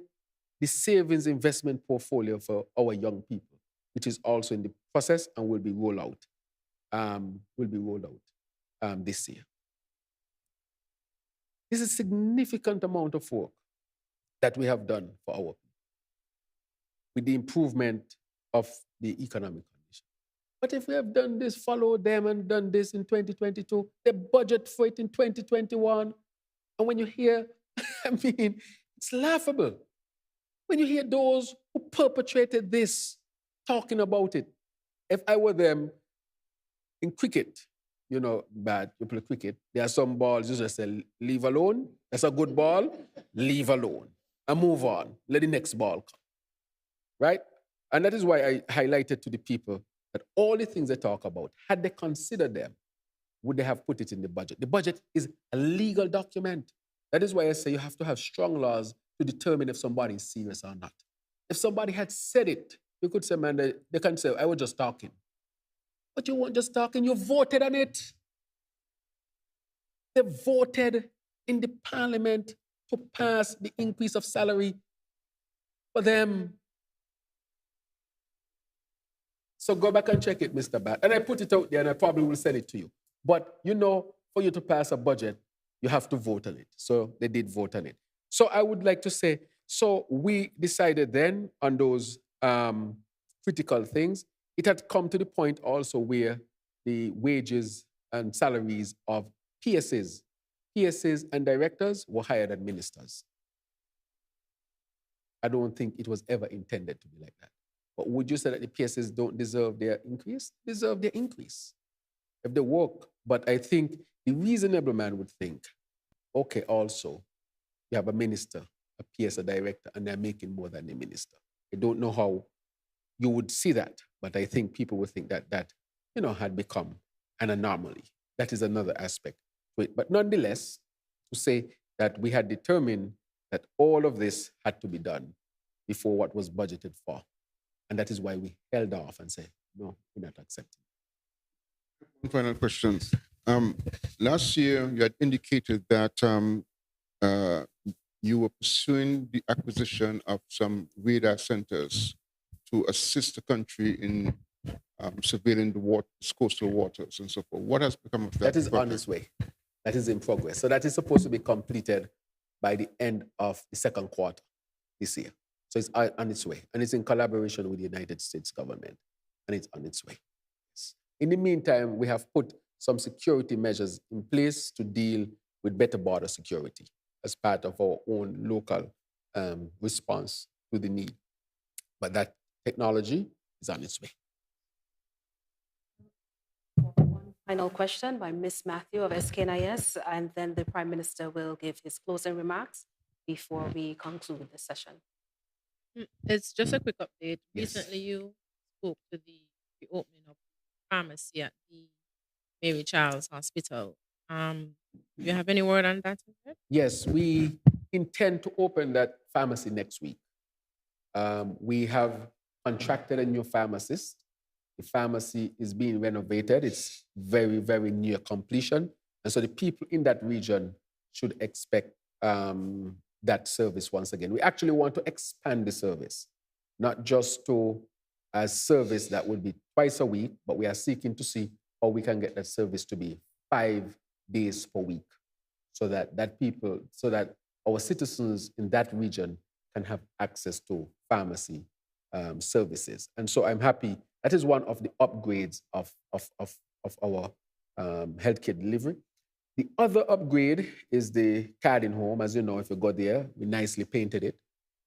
the savings investment portfolio for our young people, which is also in the process and will be rolled out this year. This is a significant amount of work that we have done for our people with the improvement of the economic condition. But if we have done this, followed them and done this in 2022, they budget for it in 2021. And when you hear, I mean, it's laughable. When you hear those who perpetrated this talking about it, if I were them in cricket, you know, bad, you play cricket, there are some balls you just say, leave alone. That's a good ball, leave alone. And move on. Let the next ball come. Right? And that is why I highlighted to the people that all the things they talk about, had they considered them, would they have put it in the budget? The budget is a legal document. That is why I say you have to have strong laws to determine if somebody is serious or not. If somebody had said it, you could say, man, they can say, I was just talking. But you weren't just talking, you voted on it. They voted in the parliament to pass the increase of salary for them. So go back and check it, Mr. Bat. And I put it out there and I probably will send it to you. But you know, for you to pass a budget, you have to vote on it. So they did vote on it. So I would like to say, so we decided then on those critical things. It had come to the point also where the wages and salaries of PSs and directors were higher than ministers. I don't think it was ever intended to be like that. But would you say that the PSs don't deserve their increase? Deserve their increase if they work. But I think the reasonable man would think, okay, also, you have a minister, a PS, a director, and they're making more than the minister. I don't know how you would see that, but I think people would think that that, you know, had become an anomaly. That is another aspect to it. But nonetheless, to say that we had determined that all of this had to be done before what was budgeted for. And that is why we held off and said, no, we're not accepting. One final question. Last year, you had indicated that you were pursuing the acquisition of some radar centers to assist the country in surveilling the coastal waters and so forth. What has become of that? That is on its way. That is in progress. So that is supposed to be completed by the end of the second quarter this year. So it's on its way. And it's in collaboration with the United States government. And it's on its way. In the meantime, we have put some security measures in place to deal with better border security as part of our own local response to the need. But that technology is on its way. One final question by Ms. Matthew of SKNIS, and then the Prime Minister will give his closing remarks before we conclude the session. It's just a quick update. Yes. Recently, you spoke to the reopening of the pharmacy at the Mary Charles Hospital. Do you have any word on that? Yes, we intend to open that pharmacy next week. We have contracted a new pharmacist. The pharmacy is being renovated. It's very, very near completion. And so the people in that region should expect that service once again. We actually want to expand the service, not just to a service that would be twice a week, but we are seeking to see how we can get that service to be 5 days per week so that our citizens in that region can have access to pharmacy services. And so I'm happy. That is one of the upgrades of our healthcare delivery. The other upgrade is the Carding Home. As you know, if you go there, we nicely painted it.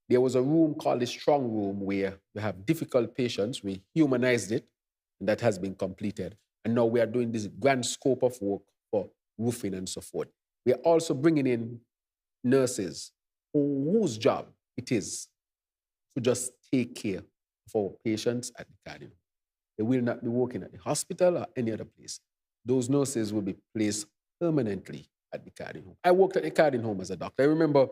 There was a room called the Strong Room where you have difficult patients. We humanized it, and that has been completed. And now we are doing this grand scope of work for roofing and so forth. We are also bringing in nurses whose job it is to just take care of our patients at the Carding Home. They will not be working at the hospital or any other place. Those nurses will be placed permanently at the Carding Home. I worked at the Carding Home as a doctor. I remember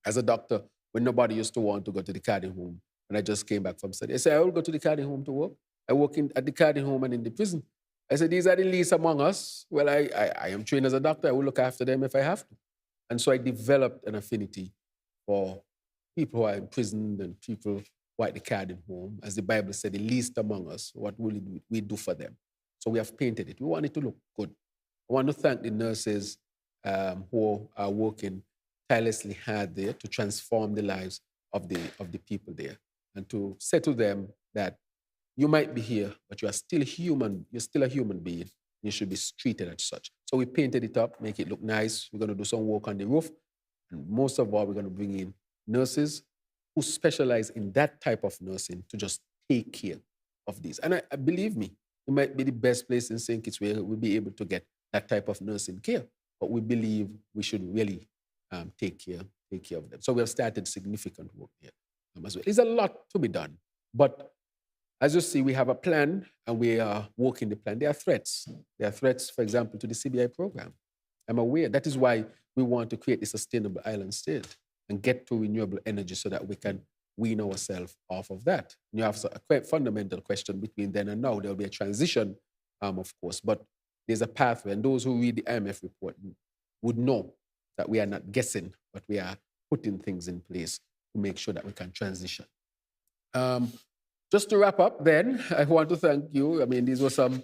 as a doctor when nobody used to want to go to the Carding Home. And I just came back from study. I said, I will go to the Carding Home to work. I work at the Carding Home and in the prison. I said, these are the least among us. Well, I am trained as a doctor. I will look after them if I have to. And so I developed an affinity for people who are imprisoned and people who are at the Carding Home. As the Bible said, the least among us, what will we do for them? So we have painted it. We want it to look good. I want to thank the nurses who are working tirelessly hard there to transform the lives of the people there and to say to them that you might be here, but you are still human. You're still a human being. You should be treated as such. So we painted it up, make it look nice. We're going to do some work on the roof. And most of all, we're going to bring in nurses who specialize in that type of nursing to just take care of these. And I believe me, it might be the best place in St. Kitts where we'll be able to get that type of nursing care. But we believe we should really take care of them. So we have started significant work here as well. There's a lot to be done. But as you see, we have a plan and we are working the plan. There are threats. There are threats, for example, to the CBI program. I'm aware. That is why we want to create a sustainable island state and get to renewable energy so that we can wean ourselves off of that. And you have a quite fundamental question between then and now. There will be a transition, of course, but there's a pathway. And those who read the IMF report would know that we are not guessing, but we are putting things in place to make sure that we can transition. Just to wrap up then, I want to thank you. I mean, these were some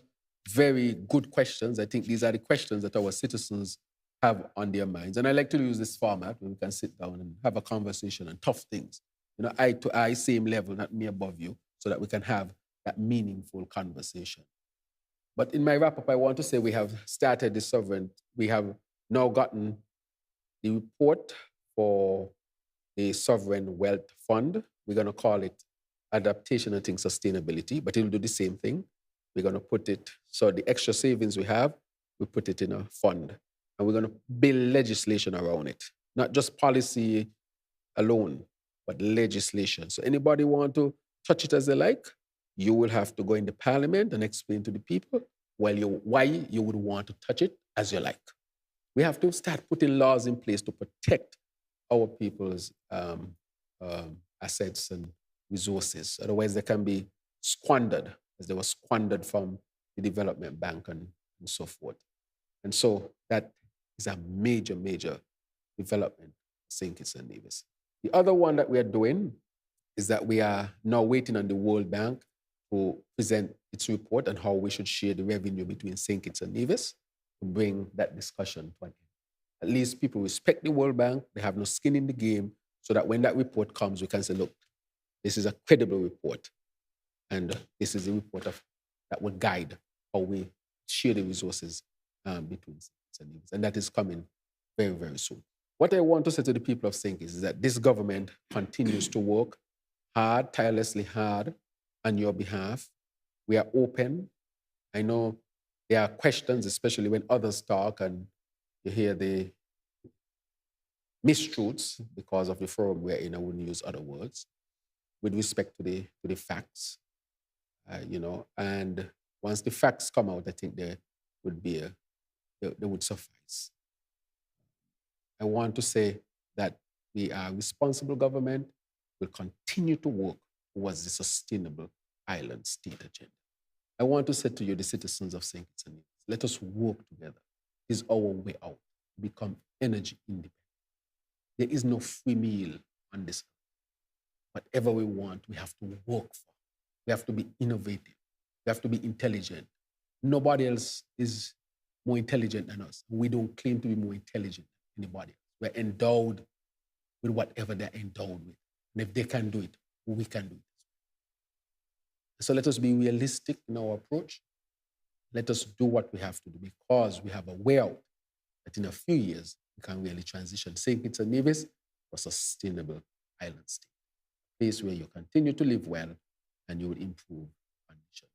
very good questions. I think these are the questions that our citizens have on their minds. And I like to use this format where we can sit down and have a conversation on tough things. You know, eye to eye, same level, not me above you, so that we can have that meaningful conversation. But in my wrap up, I want to say we have started the sovereign. We have now gotten the report for the Sovereign Wealth Fund. We're going to call it Adaptation and Think Sustainability, but it'll do the same thing. We're going to put it, so the extra savings we have, we put it in a fund. And we're going to build legislation around it, not just policy alone, but legislation. So anybody want to touch it as they like, you will have to go into Parliament and explain to the people why you would want to touch it as you like. We have to start putting laws in place to protect our people's assets and resources. Otherwise, they can be squandered, as they were squandered from the development bank and so forth. And so that is a major, major development for St. Kitts and Nevis. The other one that we are doing is that we are now waiting on the World Bank to present its report on how we should share the revenue between St. Kitts and Nevis to bring that discussion to an end. At least people respect the World Bank, they have no skin in the game, so that when that report comes, we can say, look, this is a credible report. And this is a report that will guide how we share the resources between St. Kitts and Nevis. And that is coming very, very soon. What I want to say to the people of St. Kitts is that this government continues to work hard, tirelessly hard on your behalf. We are open. I know there are questions, especially when others talk and you hear the mistruths because of the forum we're in. I wouldn't use other words with respect to the facts, and once the facts come out, I think they would suffice. I want to say that we are a responsible government, will continue to work towards the sustainable island state agenda. I want to say to you, the citizens of St. Kitts and Nevis, let us work together. It is our way out to become energy independent. There is no free meal on this earth. Whatever we want, we have to work for. We have to be innovative. We have to be intelligent. Nobody else is more intelligent than us. We don't claim to be more intelligent than anybody else. We're endowed with whatever they're endowed with. And if they can do it, we can do it. So let us be realistic in our approach. Let us do what we have to do because we have a way out that in a few years we can really transition St. Kitts and Nevis to a sustainable island state, a place where you continue to live well and you will improve condition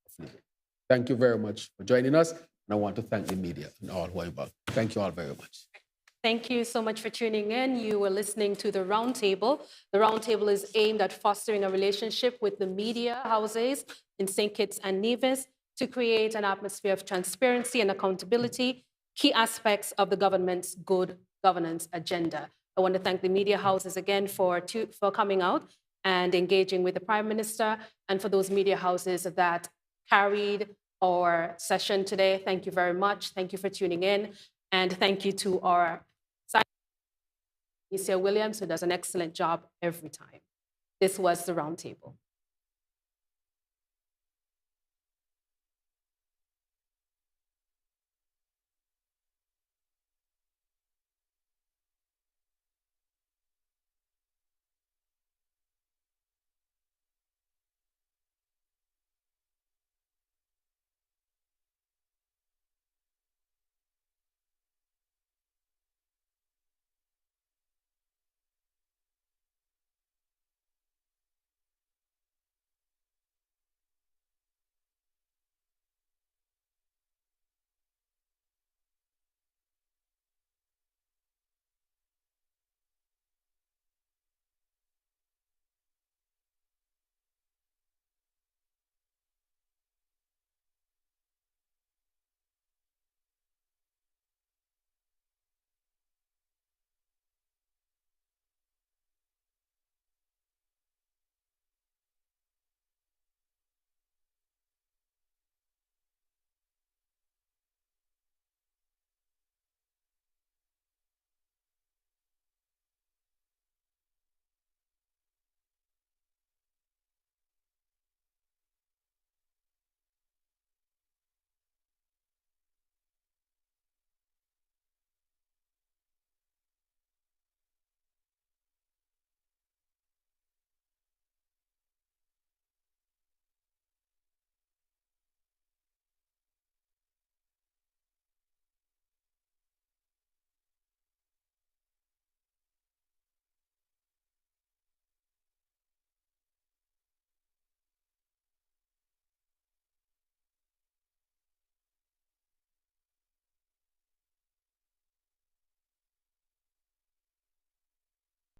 of living. Thank you very much for joining us. And I want to thank the media and all who are involved. Thank you all very much. Thank you so much for tuning in. You were listening to the Roundtable. The Roundtable is aimed at fostering a relationship with the media houses in St. Kitts and Nevis to create an atmosphere of transparency and accountability, key aspects of the government's good governance agenda. I want to thank the media houses again for coming out and engaging with the Prime Minister, and for those media houses that carried our session today. Thank you very much. Thank you for tuning in. And thank you to our Mr. Williams, who does an excellent job every time. This was the Roundtable.